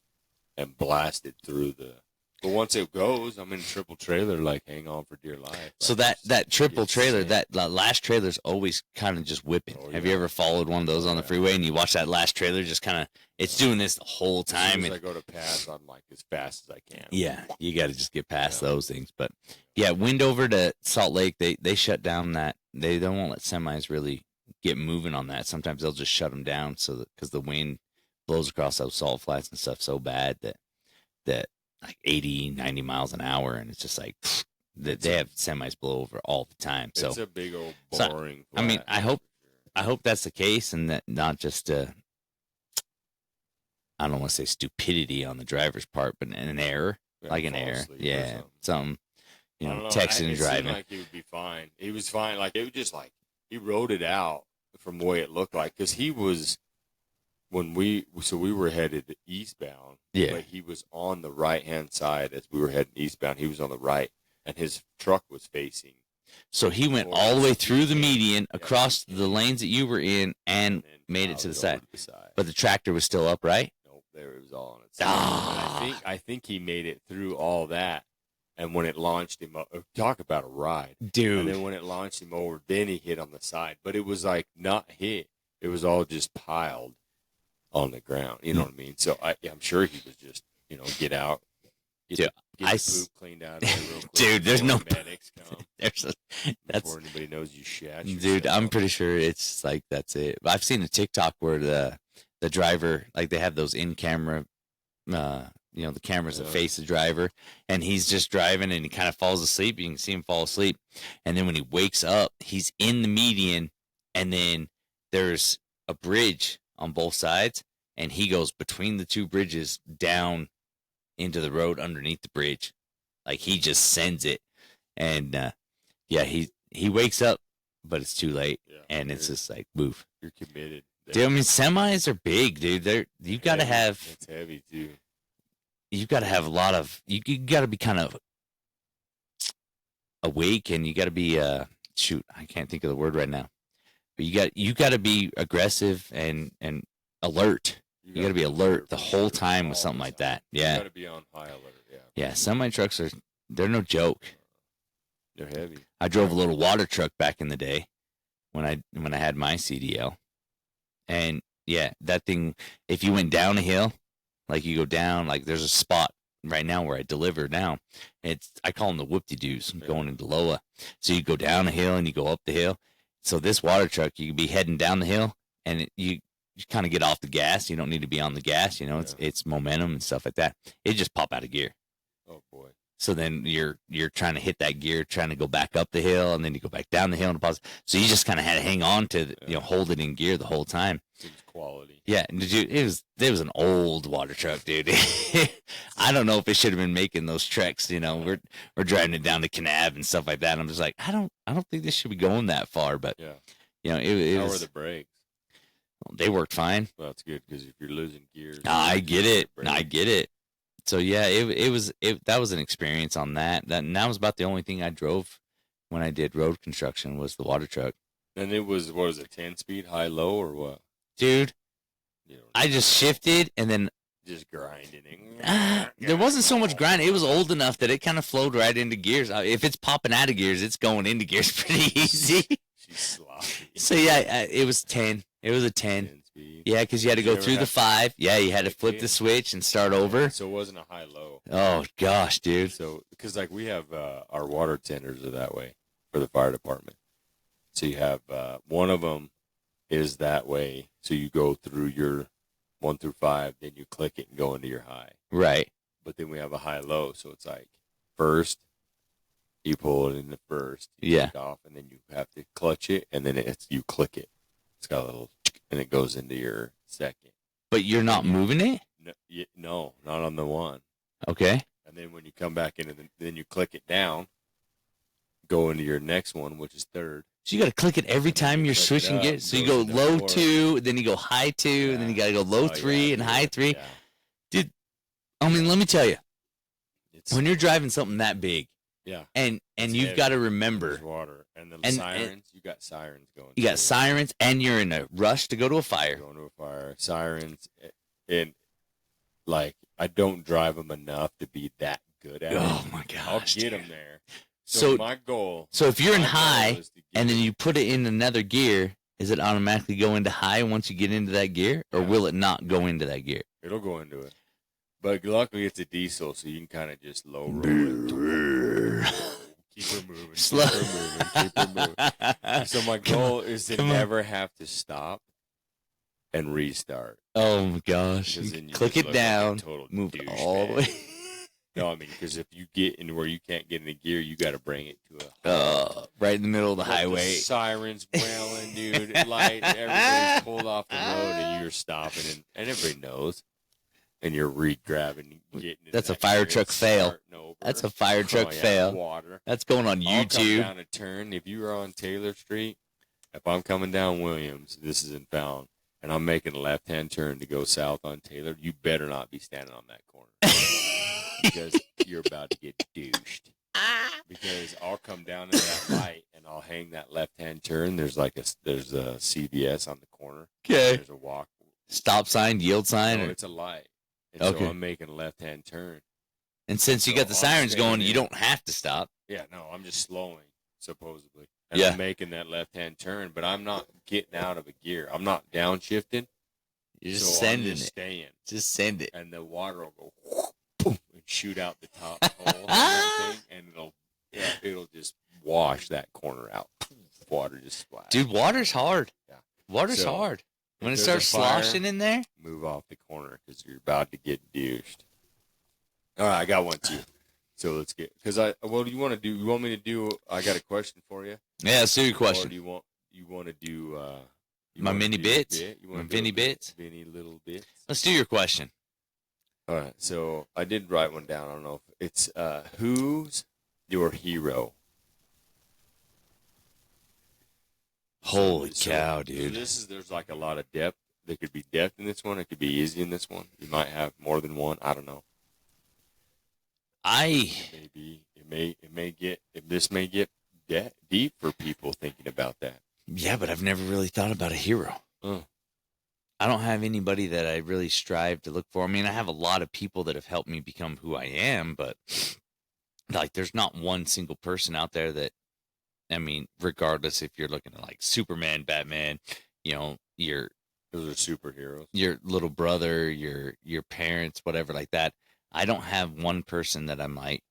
and blasted through the. But once it goes, I'm in a triple trailer, like hang on for dear life. So that triple trailer, that last trailer's always kind of just whipping. Oh, yeah. Have you ever followed one of those on the freeway and you watch that last trailer just kind of, it's doing this the whole time. As soon as I go to pass, I'm like as fast as I can. Yeah, you got to just get past those things. But yeah, Wendover to Salt Lake, they shut down that. They won't let semis really get moving on that. Sometimes they'll just shut them down because the wind blows across those salt flats and stuff so bad that like 80, 90 miles an hour, and it's just like they have semis blow over all the time. So it's a big old boring. I mean, I hope that's the case, and that not just I don't want to say stupidity on the driver's part, but an error, like an error, something. Texting and driving. It seemed like he would be fine. He was fine. Like it was just like he wrote it out from the way it looked like, because he was. We were headed eastbound. Yeah. But he was on the right-hand side as we were heading eastbound. He was on the right, and his truck was facing So he went all the way through the median, across the lanes that you were in, and made it to the side. But the tractor was still up, right? Nope, there it was all on its side. I think he made it through all that, and when it launched him up, talk about a ride, dude. And then when it launched him over, then he hit on the side, but it was like not hit; it was all just piled on the ground. You know what I mean? So I'm sure he was just get out. Get the poop cleaned out of there real quick. Dude, there's no medics come. Before anybody knows you shat. Dude, I'm pretty sure it's like that's it. I've seen a TikTok where the driver, like they have those in camera, the cameras that face the driver, and he's just driving and he kind of falls asleep. You can see him fall asleep, and then when he wakes up, he's in the median, and then there's a bridge on both sides, and he goes between the two bridges down into the road underneath the bridge. Like he just sends it. And he wakes up, but it's too late. Yeah, and it's just like, move. You're committed. Dude, I mean, semis are big, dude. You got to have. It's heavy too. You got to have a lot of. You got to be kind of awake, and you got to be. Shoot, I can't think of the word right now. But you got to be aggressive and alert. You got to be alert the whole time with something like that. Yeah. You got to be on high alert. Yeah. Yeah, semi trucks they're no joke. They're heavy. I drove a little water truck back in the day when I had my CDL. And yeah, that thing, if you went down a hill, like you go down, like there's a spot right now where I deliver now. I call them the whoop-de-doos going into Loa. So you go down a hill and you go up the hill. So this water truck, you could be heading down the hill and you kind of get off the gas. You don't need to be on the gas. It's momentum and stuff like that. It just pop out of gear. Oh boy. So then you're trying to hit that gear, trying to go back up the hill, and then you go back down the hill and pause. So you just kind of had to hang on to, hold it in gear the whole time. It was quality. Yeah, dude, it was an old water truck, dude. I don't know if it should have been making those treks. We're driving it down to Kanab and stuff like that. And I'm just like, I don't think this should be going that far. But it How was. were the brakes? They worked fine. Well, that's good because if you're losing gears, I get it. So yeah, that was an experience on that. And that was about the only thing I drove when I did road construction was the water truck. And it was, what was it, 10-speed, high-low, or what? Dude, I just shifted and then just grinding. There wasn't so much grinding. It was old enough that it kind of flowed right into gears. If it's popping out of gears, it's going into gears pretty easy. She's sloppy. So yeah, it was 10. It was a 10. Speed. Yeah, because you had to go through the 5. Yeah, you had to flip the switch and start over. So it wasn't a high-low. Oh gosh, dude. So because like we have our water tenders are that way for the fire department. So you have one of them is that way. So you go through your 1 through 5, then you click it and go into your high. Right. But then we have a high-low, so it's like first you pull it into first, you take off, and then you have to clutch it, and then you click it. It's got a little, and it goes into your second. But you're not moving it? No, not on the one. Okay. And then when you come back in, then you click it down, go into your next one, which is third. So you got to click it every time you're switching gears. So you go low 2, then you go high 2, and then you got to go low 3 and high 3. Yeah. Dude, I mean, let me tell you, when you're driving something that big, and you've got to remember water and the sirens. You got sirens going. You got sirens, and you're in a rush to go to a fire. Going to a fire, sirens, and like I don't drive them enough to be that good at it. Oh my gosh! I'll get them there. So my goal. So if you're in high and then you put it in another gear, is it automatically go into high once you get into that gear, or will it not go into that gear? It'll go into it. But luckily it's a diesel, so you can kind of just low roll it. Keep her moving. Slow. Keep her moving. So my goal is to never have to stop and restart. Oh my gosh! Click it down, like move it all the way. No, I mean, because if you get into where you can't get in the gear, you got to bring it to a right in the middle of the highway. The sirens wailing, dude. Light, everybody's pulled off the road, and you're stopping, and everybody knows. And you're re-grabbing, getting. That's a fire truck fail. That's a fire truck fail. Water. That's going on YouTube. I'll come down a turn. If you are on Taylor Street, if I'm coming down Williams, this is in Fallon, and I'm making a left-hand turn to go south on Taylor, you better not be standing on that corner. Because you're about to get douched. because I'll come down to that light and I'll hang that left-hand turn. There's a CVS on the corner. Okay. There's a walk. Stop sign, yield sign? No, or... it's a light. And Okay. so I'm making a left-hand turn. And since you got the sirens going, you don't have to stop. Yeah, no, I'm just slowing, supposedly. And Yeah. I'm making that left-hand turn, but I'm not getting out of a gear. I'm not downshifting. You're just So sending I'm just it. staying. Just send it. And the water will go boom, and shoot out the top hole in that thing, and it'll just wash that corner out. Water just splash. Dude, water's hard. Yeah. Water's So, hard. When it there's starts a fire, sloshing in there. move off the corner because you're about to get douched. All right, I got one too. So let's get what do you want to do? You want me to do? I got a question for you. Yeah, let's do your question. Or do you want to do My mini bits? You My want Vinny bits? Vinny little bits. Let's do your question. All right, so I did write one down. I don't know if it's who's your hero? Holy cow, dude. There's like a lot of depth. There could be depth in this one. It could be easy in this one. You might have more than one. I don't know. This may get deep for people thinking about that. Yeah, but I've never really thought about a hero. I don't have anybody that I really strive to look for. I mean, I have a lot of people that have helped me become who I am, but like, there's not one single person out there that, I mean, regardless if you're looking at like Superman, Batman, those are superheroes. Your little brother, your parents, whatever like that. I don't have one person that I'm like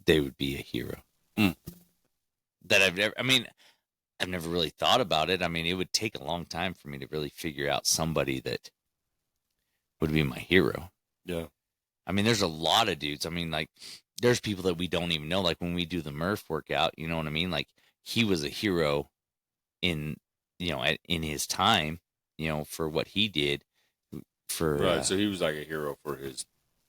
they would be a hero. That I've never really thought about it. I mean, it would take a long time for me to really figure out somebody that would be my hero. Yeah. I mean, there's a lot of dudes. I mean, like, there's people that we don't even know. Like, when we do the Murph workout, you know what I mean? Like, he was a hero in his time, for what he did. Right, so he was like a hero for his,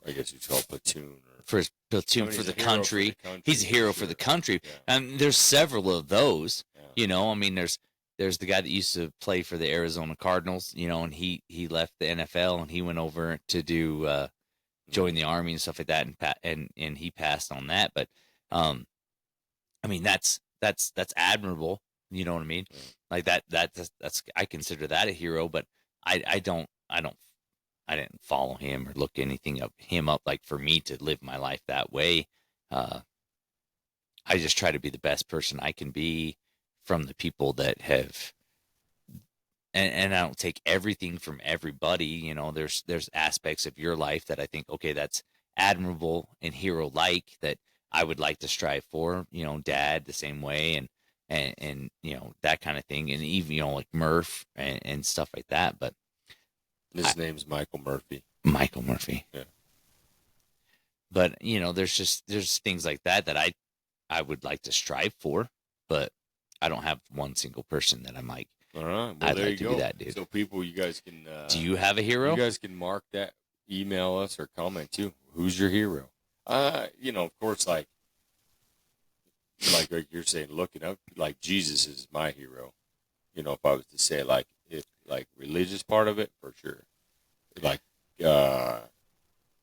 I guess you'd call platoon. For his platoon, for the country. He's a hero for the country. Yeah. And there's several of those, I mean, there's the guy that used to play for the Arizona Cardinals, and he left the NFL and he went over to do, join the Army and stuff like that. And he passed on that. But, I mean, that's admirable. You know what I mean? Yeah. Like that's, I consider that a hero, but I didn't follow him or look anything up like for me to live my life that way. I just try to be the best person I can be from the people that have, and I don't take everything from everybody. There's aspects of your life that I think, okay, that's admirable and hero-like that I would like to strive for. Dad the same way, and that kind of thing, and even like Murph and stuff like that. But his name's Michael Murphy. Michael Murphy. Yeah. But there's things like that I would like to strive for, but I don't have one single person that I'm like, all right, well, I'd there like you to go. be that dude. So people, you guys can. Do you have a hero? You guys can mark that, email us or comment too. Who's your hero? Of course, like you're saying, looking up, like Jesus is my hero. If I was to say religious part of it, for sure. Like,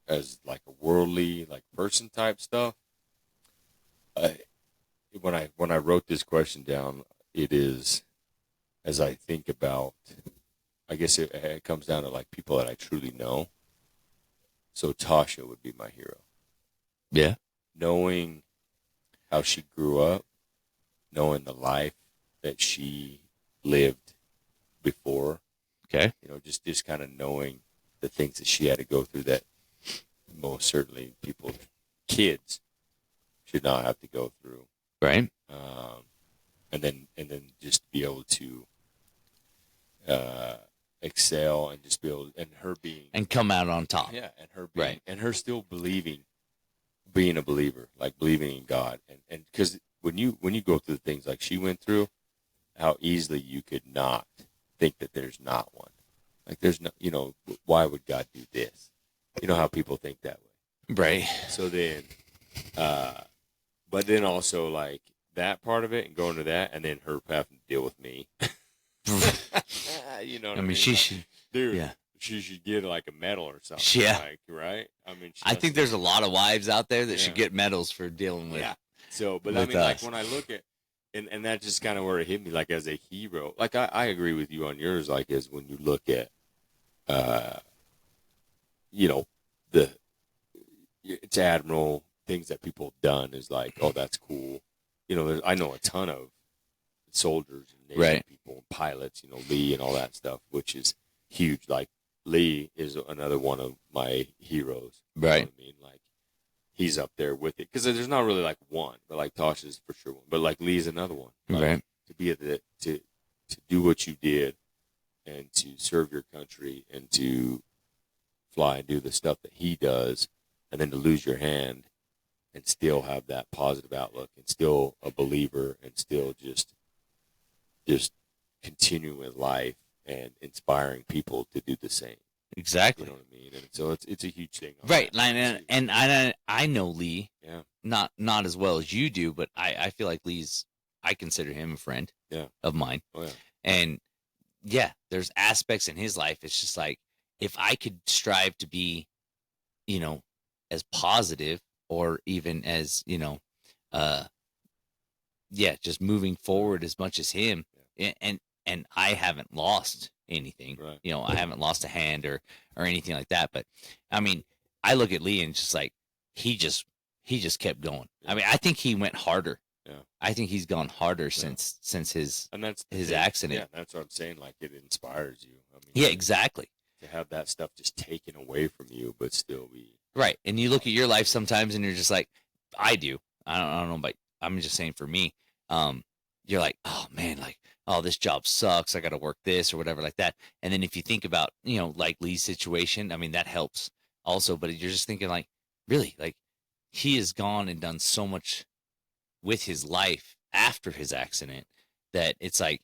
as like a worldly, like person type stuff. When I wrote this question down, it is, as I think about, I guess it comes down to like people that I truly know. So Tasha would be my hero. Yeah. Knowing how she grew up, knowing the life that she lived before. Okay. Just kind of knowing the things that she had to go through that most certainly kids should not have to go through. Right. And then just be able to excel and just be able, and her being, and come out on top. Yeah, and her being, right, and her still being a believer, like believing in God, and because when you go through things like she went through, how easily you could not think that there's not one. Like there's no, why would God do this? You know how people think that way. Right. So then, but then also like that part of it and going to that, and then her having to deal with me. You know what I mean? She dude, yeah. she should get like a medal or something. Yeah. Like, right? I mean, I think there's a lot of wives out there that should Yeah. get medals for dealing with. Yeah. So, but I with mean, like us. when I look at, and that's just kind of where it hit me, like as a hero. Like I agree with you on yours. Like as when you look at, you know, it's admiral things that people have done is like, oh, that's cool. You know, I know a ton of soldiers and Navy Right. people and pilots. You know, Lee and all that stuff, which is huge. Like Lee is another one of my heroes. Right. You know what I mean? Like he's up there with it because there's not really like one, but like Tosh is for sure one. But like Lee's another one. Like, Right. To be at the to do what you did and to serve your country and to fly and do the stuff that he does, and then to lose your hand and still have that positive outlook and still a believer and still just continuing with life and inspiring people to do the same. Exactly. You know what I mean? And so it's a huge thing. on Right. that. And I know Lee. Yeah. Not as well as you do, but I feel like I consider him a friend. Yeah. Of mine. Oh yeah. And yeah, there's aspects in his life. It's just like, if I could strive to be, you know, as positive or even as, you know, just moving forward as much as him. Yeah. And I haven't lost anything. Right. You know, I haven't lost a hand or anything like that. But I mean, I look at Lee and just like, he just kept going. Yeah. I mean, I think he went harder. Yeah. I think he's gone harder since his And that's the his thing. accident. Yeah, that's what I'm saying. Like it inspires you. I mean, Yeah, exactly. To have that stuff just taken away from you, but still be Right. And you look at your life sometimes and you're just like, I do. I don't know, but I'm just saying for me, you're like, oh man, like, oh, this job sucks. I got to work this or whatever like that. And then if you think about, you know, like Lee's situation, I mean, that helps also, but you're just thinking like, really, like he has gone and done so much with his life after his accident that it's like,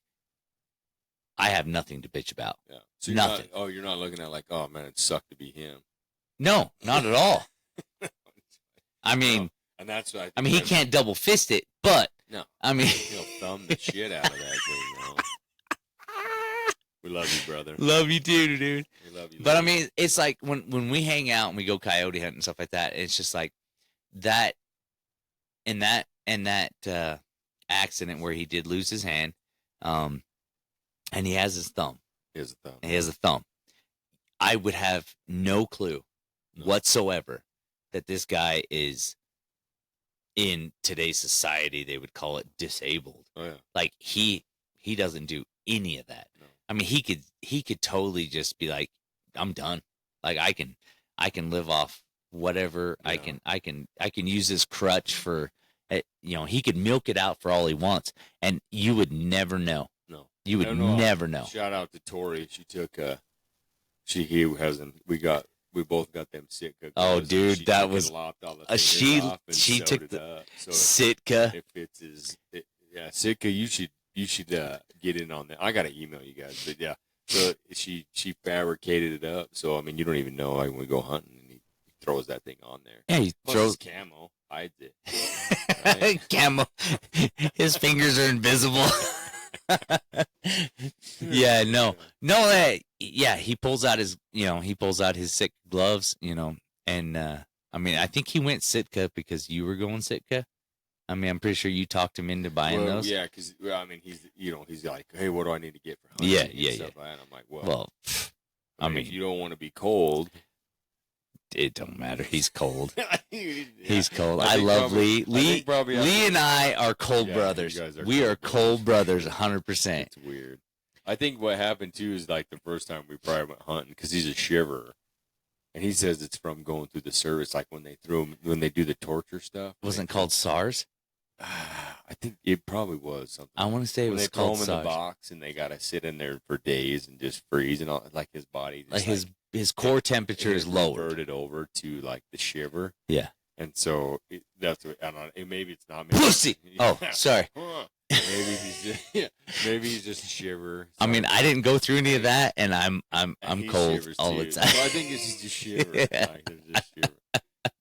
I have nothing to bitch about. yeah. So you're Nothing. you're not looking at like, oh man, it sucked to be him. No, not at all. I mean, and that's what he can't double fist it, but No. I mean, He'll thumb the shit out of that thing. You know? We love you, brother. love you too, dude. We love you. But I Lee. mean, it's like when we hang out and we go coyote hunting and stuff like that, it's just like that and that accident where he did lose his hand, and he has his thumb. He has a thumb. He has a thumb. I would have no clue whatsoever that this guy is, in today's society, they would call it disabled. Oh yeah. Like he doesn't do any of that. No. I mean, he could totally just be like, I'm done. Like I can live off whatever. Yeah. I can use this crutch for, you know, he could milk it out for all he wants, and you would never know. No. You would No. never know. Shout out to Tori. She took we both got them Sitka. Oh, gloves, dude, and she that took and was- lopped all the she fingers off and she sewed took it the up. So Sitka. if yeah, Sitka, you should get in on that. I got to email you guys, but yeah. So she fabricated it up. So I mean, you don't even know. Like when we go hunting, and he throws that thing on there. Yeah, he Plus throws it's camo. Hides it. Right? camo. His fingers are invisible. Yeah, no. Yeah, he pulls out his sick gloves, you know, and I mean, I think he went Sitka because you were going Sitka. I mean, I'm pretty sure you talked him into buying those. Yeah, because I mean, he's like, hey, what do I need to get for hunting? Yeah, and yeah, stuff like that. I'm like, Well, I mean, if you don't want to be cold, it don't matter. He's cold. yeah. He's cold. I think love probably- Lee. I think probably Lee after- and I are cold Yeah, brothers. you guys are We cold are cold brothers, 100%. It's weird. I think what happened too is like the first time we probably went hunting because he's a shiverer, and he says it's from going through the service, like when they do the torture stuff. Wasn't it called SARS? I think it probably was something. I want to say it when was they throw called him in the SARS. box and they gotta sit in there for days and just freeze and all, like his body, just Like his core temperature is lowered. Converted over to like the shiver. Yeah. And so that's what, I don't know. Maybe it's not. Pussy. Oh, sorry. Maybe he's just a shiver. I mean, I didn't go through any of that, and I'm And he cold shivers all the too. time. So I think it's just a shiver. Yeah. Like, it's just shiver.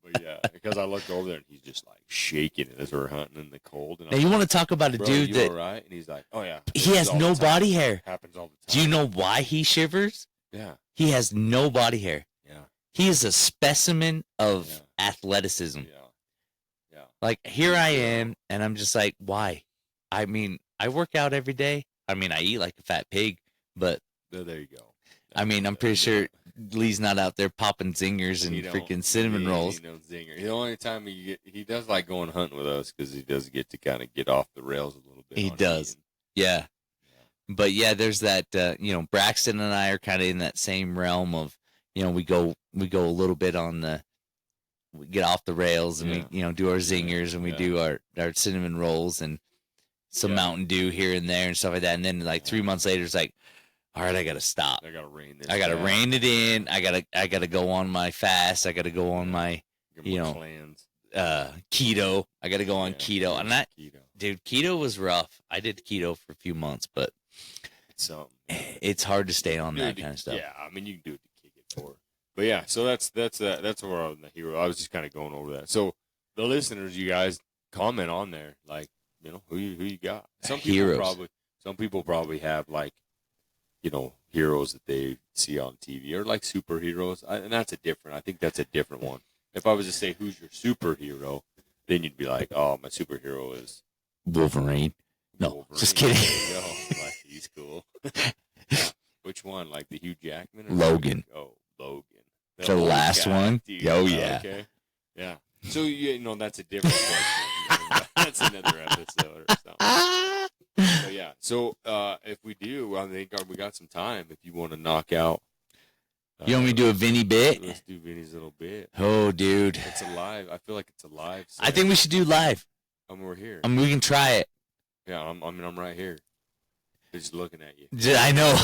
But yeah, because I looked over there and he's just like shaking as we're hunting in the cold. And Now I'm you like, want to talk about a bro, dude you that all right? And he's like, oh yeah. he has Happens all no the time. body hair. Happens all the Do time. you know why he shivers? Yeah. He has no body hair. Yeah. He is a specimen of athleticism. Yeah. Like, here I am, and I'm just like, why? I mean, I work out every day. I mean, I eat like a fat pig, but there you go. I mean, I'm pretty sure Lee's not out there popping zingers and freaking cinnamon rolls. No zinger. The only time he does like going hunting with us because he does get to kind of get off the rails a little bit. He does. Yeah. But yeah, there's that, Braxton and I are kind of in that same realm of, we go a little bit we get off the rails and we, do our zingers and we do our cinnamon rolls and some Mountain Dew here and there and stuff like that. And then like 3 months later, it's like, all right, I got to stop. I got to rein this. I got to rein it in. I got to go on my fast. I got to go on my, plans. Keto. I got to go on keto. And dude, keto was rough. I did keto for a few months, but it's hard to stay on that kind of stuff. Yeah, I mean, you can do it to kick it for. But yeah, so that's where I was in the hero. I was just kind of going over that. So the listeners, you guys comment on there, like, who you got. Some people probably have like, heroes that they see on TV or like superheroes, and I think that's a different one. If I was to say who's your superhero, then you'd be like, oh, my superhero is Wolverine. No, just kidding. There you go. Like, he's cool. Which one? Like the Hugh Jackman? Or Logan. Oh, Logan. The last one? Dude. Oh, yeah. Okay. Yeah. So, that's a different question. That's another episode or something. But yeah. So, if we do, I think we got some time if you want to knock out. You want me to do a Vinny bit? Let's do Vinny's little bit. Oh, dude. It's alive. I feel like it's alive. I think we should do live. We're here. We can try it. Yeah, I'm right here. Just looking at you. I know.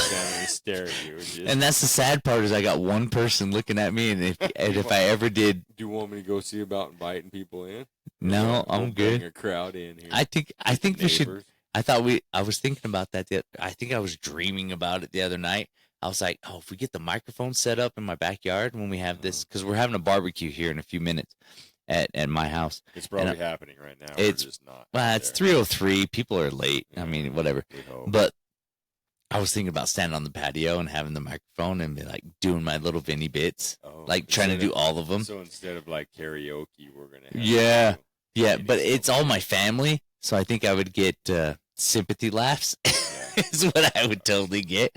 Stare at you. And that's the sad part is I got one person looking at me, and if I ever did. Do you want me to go see about inviting people in? No, I'm good. Bring a crowd in here. I think we should. I was thinking about that. I think I was dreaming about it the other night. I was like, if we get the microphone set up in my backyard when we have this, because we're having a barbecue here in a few minutes at my house. It's probably happening right now. It's just not. Well, it's 3:03. People are late. I mean, whatever. But I was thinking about standing on the patio and having the microphone and be like doing my little Vinny bits, like trying to do all of them. So instead of like karaoke, we're gonna have but it's all my family, so I think I would get sympathy laughs. Is what I would totally get.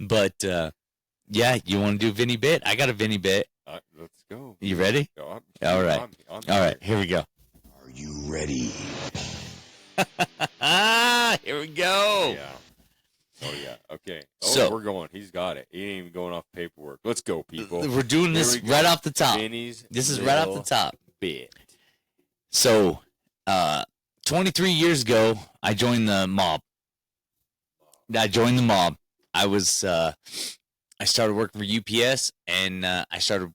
But you want to do Vinny bit? I got a Vinny bit. Let's go. You ready? All right. I'm all right. Here we go. Are you ready? Here we go. Yeah. Oh, yeah. Okay. So we're going. He's got it. He ain't even going off paperwork. Let's go, people. We're doing this right off the top. This is right off the top. Bit. So, 23 years ago, I joined the mob. I was, I started working for UPS, and I started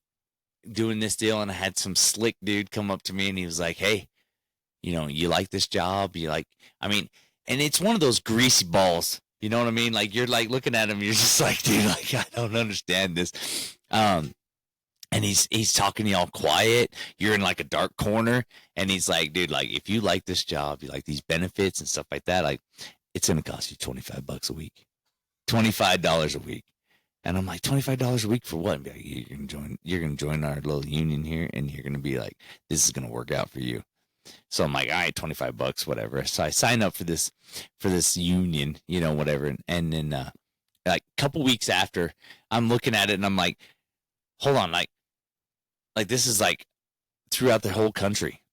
doing this deal, and I had some slick dude come up to me, and he was like, hey, you like this job? And it's one of those greasy balls. You know what I mean? Like, you're like looking at him, you're just like, dude, like, I don't understand this. And he's talking to you all quiet. You're in like a dark corner, and he's like, dude, like, if you like this job, you like these benefits and stuff like that, like, it's going to cost you $25 a week. $25 a week. And I'm like, $25 a week for what? And be like, you're gonna join our little union here, and you're gonna be like, this is gonna work out for you. So I'm like, all right, $25, whatever. So I sign up for this union, whatever. And then like a couple weeks after, I'm looking at it and I'm like, hold on, like this is like throughout the whole country.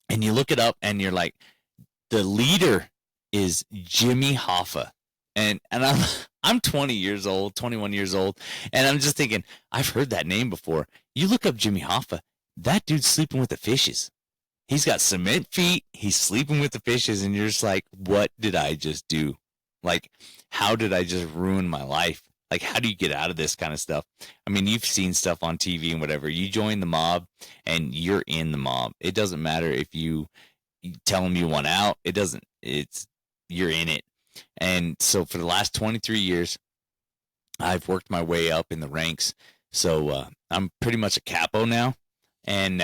And you look it up and you're like, the leader is Jimmy Hoffa. And I'm 21 years old, and I'm just thinking, I've heard that name before. You look up Jimmy Hoffa, that dude's sleeping with the fishes. He's got cement feet, he's sleeping with the fishes, and you're just like, what did I just do? Like, how did I just ruin my life? Like, how do you get out of this kind of stuff? I mean, you've seen stuff on TV and whatever. You join the mob, and you're in the mob. It doesn't matter if you tell them you want out. You're in it. And so for the last 23 years, I've worked my way up in the ranks. So I'm pretty much a capo now. And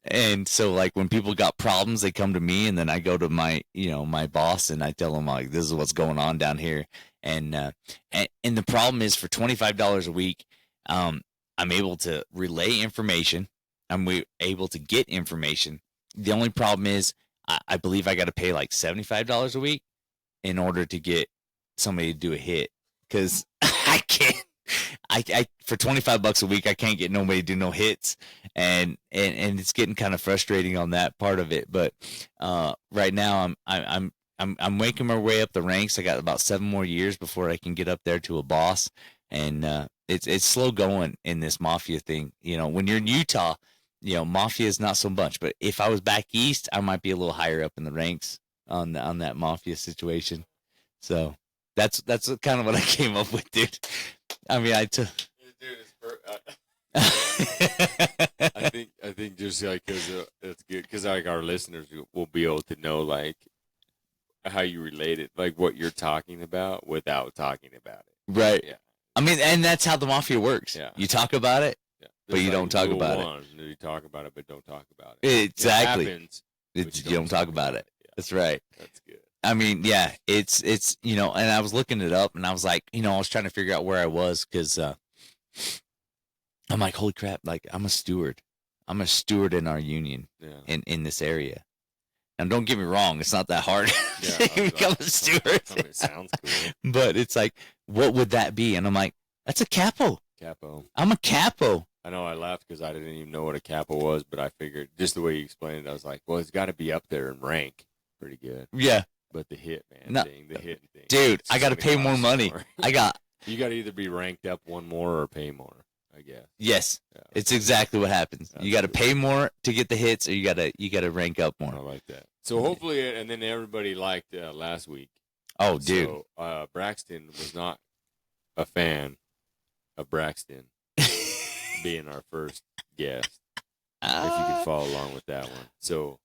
and so like when people got problems, they come to me, and then I go to my, my boss, and I tell him like, this is what's going on down here. And the problem is for $25 a week, I'm able to relay information. I'm able to get information. The only problem is I believe I got to pay like $75 a week in order to get somebody to do a hit, because I can't. I for $25 a week I can't get nobody to do no hits, and it's getting kind of frustrating on that part of it. But right now I'm making my way up the ranks. I got about 7 more years before I can get up there to a boss, and it's slow going in this mafia thing. You know, when you're in Utah, you know, mafia is not so much. But if I was back east, I might be a little higher up in the ranks on that mafia situation. So that's kind of what I came up with, dude. I mean, I think just like because it's good because like our listeners will be able to know like how you relate it, like what you're talking about without talking about it. Right. Yeah. I mean, and that's how the mafia works. Yeah. You talk about it, yeah. but you don't talk about it. You talk about it, but don't talk about it. Exactly. It happens, You don't talk about it. Yeah. That's right. That's good. I mean, yeah, it's you know, and I was looking it up, and I was like, you know, I was trying to figure out where I was, because I'm like, holy crap, like I'm a steward in our union, in this area. And don't get me wrong, it's not that hard to become a steward. I mean, it sounds cool, but it's like, what would that be? And I'm like, that's a capo. Capo. I'm a capo. I know I laughed because I didn't even know what a capo was, but I figured just the way you explained it, I was like, well, it's got to be up there in rank, pretty good. Yeah. But the hitting thing. Dude, I got to pay more money. You got to either be ranked up one more or pay more, I guess. Yes. Yeah. It's exactly what happens. That's you got to cool. pay more to get the hits, or you got to rank up I more. like that. So hopefully, and then everybody liked last week. Oh, dude. So Braxton was not a fan of Braxton being our first guest. If you could follow along with that one. So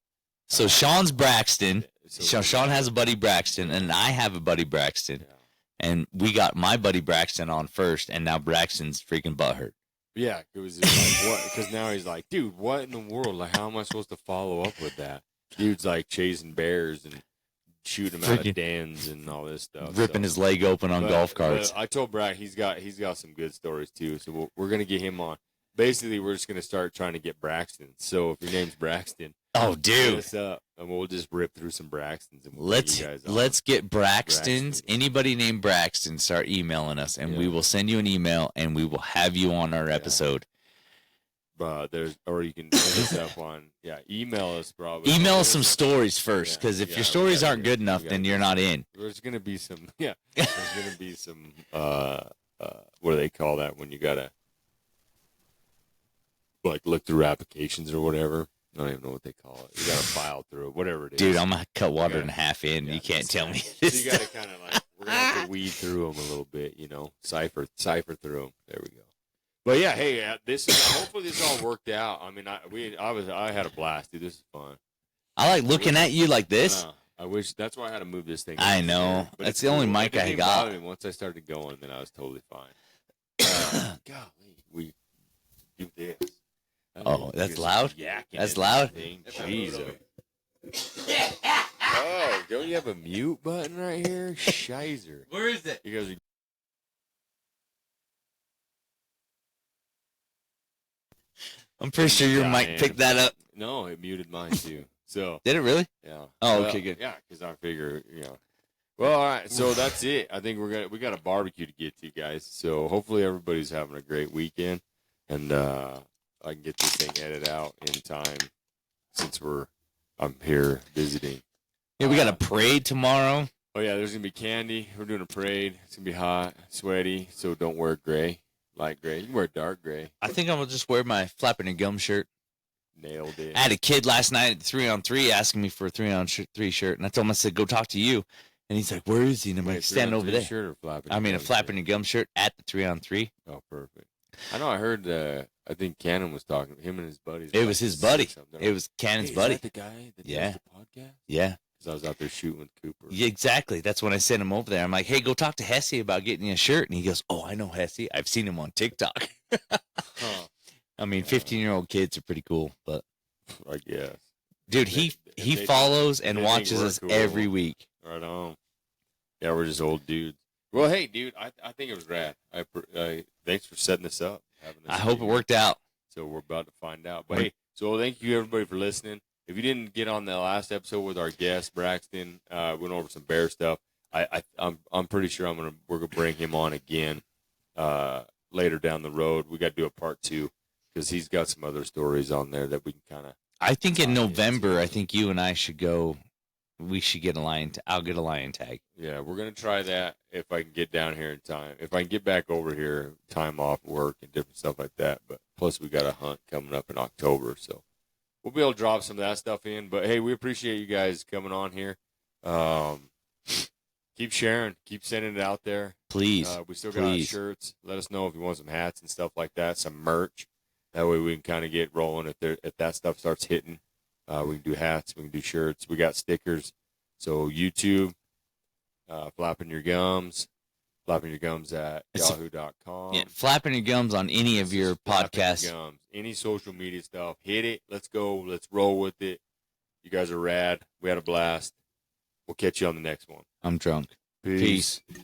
Sean's Braxton. So Sean has a buddy Braxton, and I have a buddy Braxton. Yeah. And we got my buddy Braxton on first, and now Braxton's freaking butthurt. Yeah, it was just like, what? Because now he's like, dude, what in the world? Like, how am I supposed to follow up with that? Dude's like chasing bears and shooting them out of dens and all this stuff. Ripping his leg open on golf carts. I told Brad he's got some good stories too. So we're gonna get him on. Basically, we're just gonna start trying to get Braxton. So if your name's Braxton, oh, dude, hit us up and we'll just rip through some Braxtons. And let's get Braxtons. Anybody named Braxton, start emailing us, and we will send you an email, and we will have you on our episode. Or you can hit us up on email us probably. Email us some stories first, because if your stories aren't good enough, then you're not in. There's gonna be some There's gonna be some what do they call that when you gotta like look through applications or whatever. I don't even know what they call it. You gotta file through it, whatever it is. Dude, I'm gonna cut water in half in. You can't tell me. So you gotta kind of like we're gonna have to weed through them a little bit, you know, cipher through them. There we go. But yeah, hey, hopefully this all worked out. I mean, I had a blast, dude. This is fun. I like looking at you like this. I wish that's why I had to move this thing. I know. That's the only mic I got. Once I started going, then I was totally fine. Golly, we do this. Oh, that's loud? That's loud? Jesus. Oh, don't you have a mute button right here? Shizer. Where is it? You guys are... I'm pretty sure your mic picked that up. No, it muted mine too. So did it really? Yeah. Oh, okay, good. Yeah, because I figure, you know. Well, all right. So that's it. I think we got a barbecue to get to, guys. So hopefully everybody's having a great weekend, and I can get this thing edited out in time since I'm here visiting. Yeah, we got a parade tomorrow. Oh yeah, there's gonna be candy. We're doing a parade. It's gonna be hot, sweaty. So don't wear gray, light gray. You can wear dark gray. I think I'm gonna just wear my flapping and gum shirt. Nailed it. I had a kid last night at 3-on-3 asking me for a 3-on-3 shirt, and I told him, I said, go talk to you. And he's like, where is he? And I'm like, standing over there. Shirt or flapping a flapping and gum shirt at the 3-on-3. Oh, perfect. I know. I heard. I think Cannon was talking. Him and his buddies. It was his buddy. It was Cannon's buddy. Is that the guy that does the podcast? Yeah. Because I was out there shooting with Cooper. Yeah, exactly. That's when I sent him over there. I'm like, hey, go talk to Hessey about getting you a shirt. And he goes, oh, I know Hessey. I've seen him on TikTok. I mean, 15-year-old kids are pretty cool, but I guess. Dude, he follows and watches us every week. Right on. Yeah, we're just old dudes. Well, hey, dude, I think it was rad. Thanks for setting this up. I hope it worked out. So we're about to find out. But hey, so thank you everybody for listening. If you didn't get on the last episode with our guest Braxton, went over some bear stuff. I'm pretty sure we're gonna bring him on again later down the road. We got to do a part 2 because he's got some other stories on there that we can kind of. I think in November, I think you and I should go. We should get a lion. I'll get a lion tag. Yeah, we're gonna try that if I can get down here in time. If I can get back over here, time off work and different stuff like that. But plus, we got a hunt coming up in October, so we'll be able to drop some of that stuff in. But hey, we appreciate you guys coming on here. Keep sharing, keep sending it out there. Please. We still got shirts. Let us know if you want some hats and stuff like that, some merch. That way we can kind of get rolling. If that stuff starts hitting, we can do hats, we can do shirts. We got stickers. So YouTube, flapping your gums at yahoo.com. Yeah, flapping your gums on any of your podcasts. Any social media stuff. Hit it. Let's go. Let's roll with it. You guys are rad. We had a blast. We'll catch you on the next one. I'm drunk. Peace. Peace.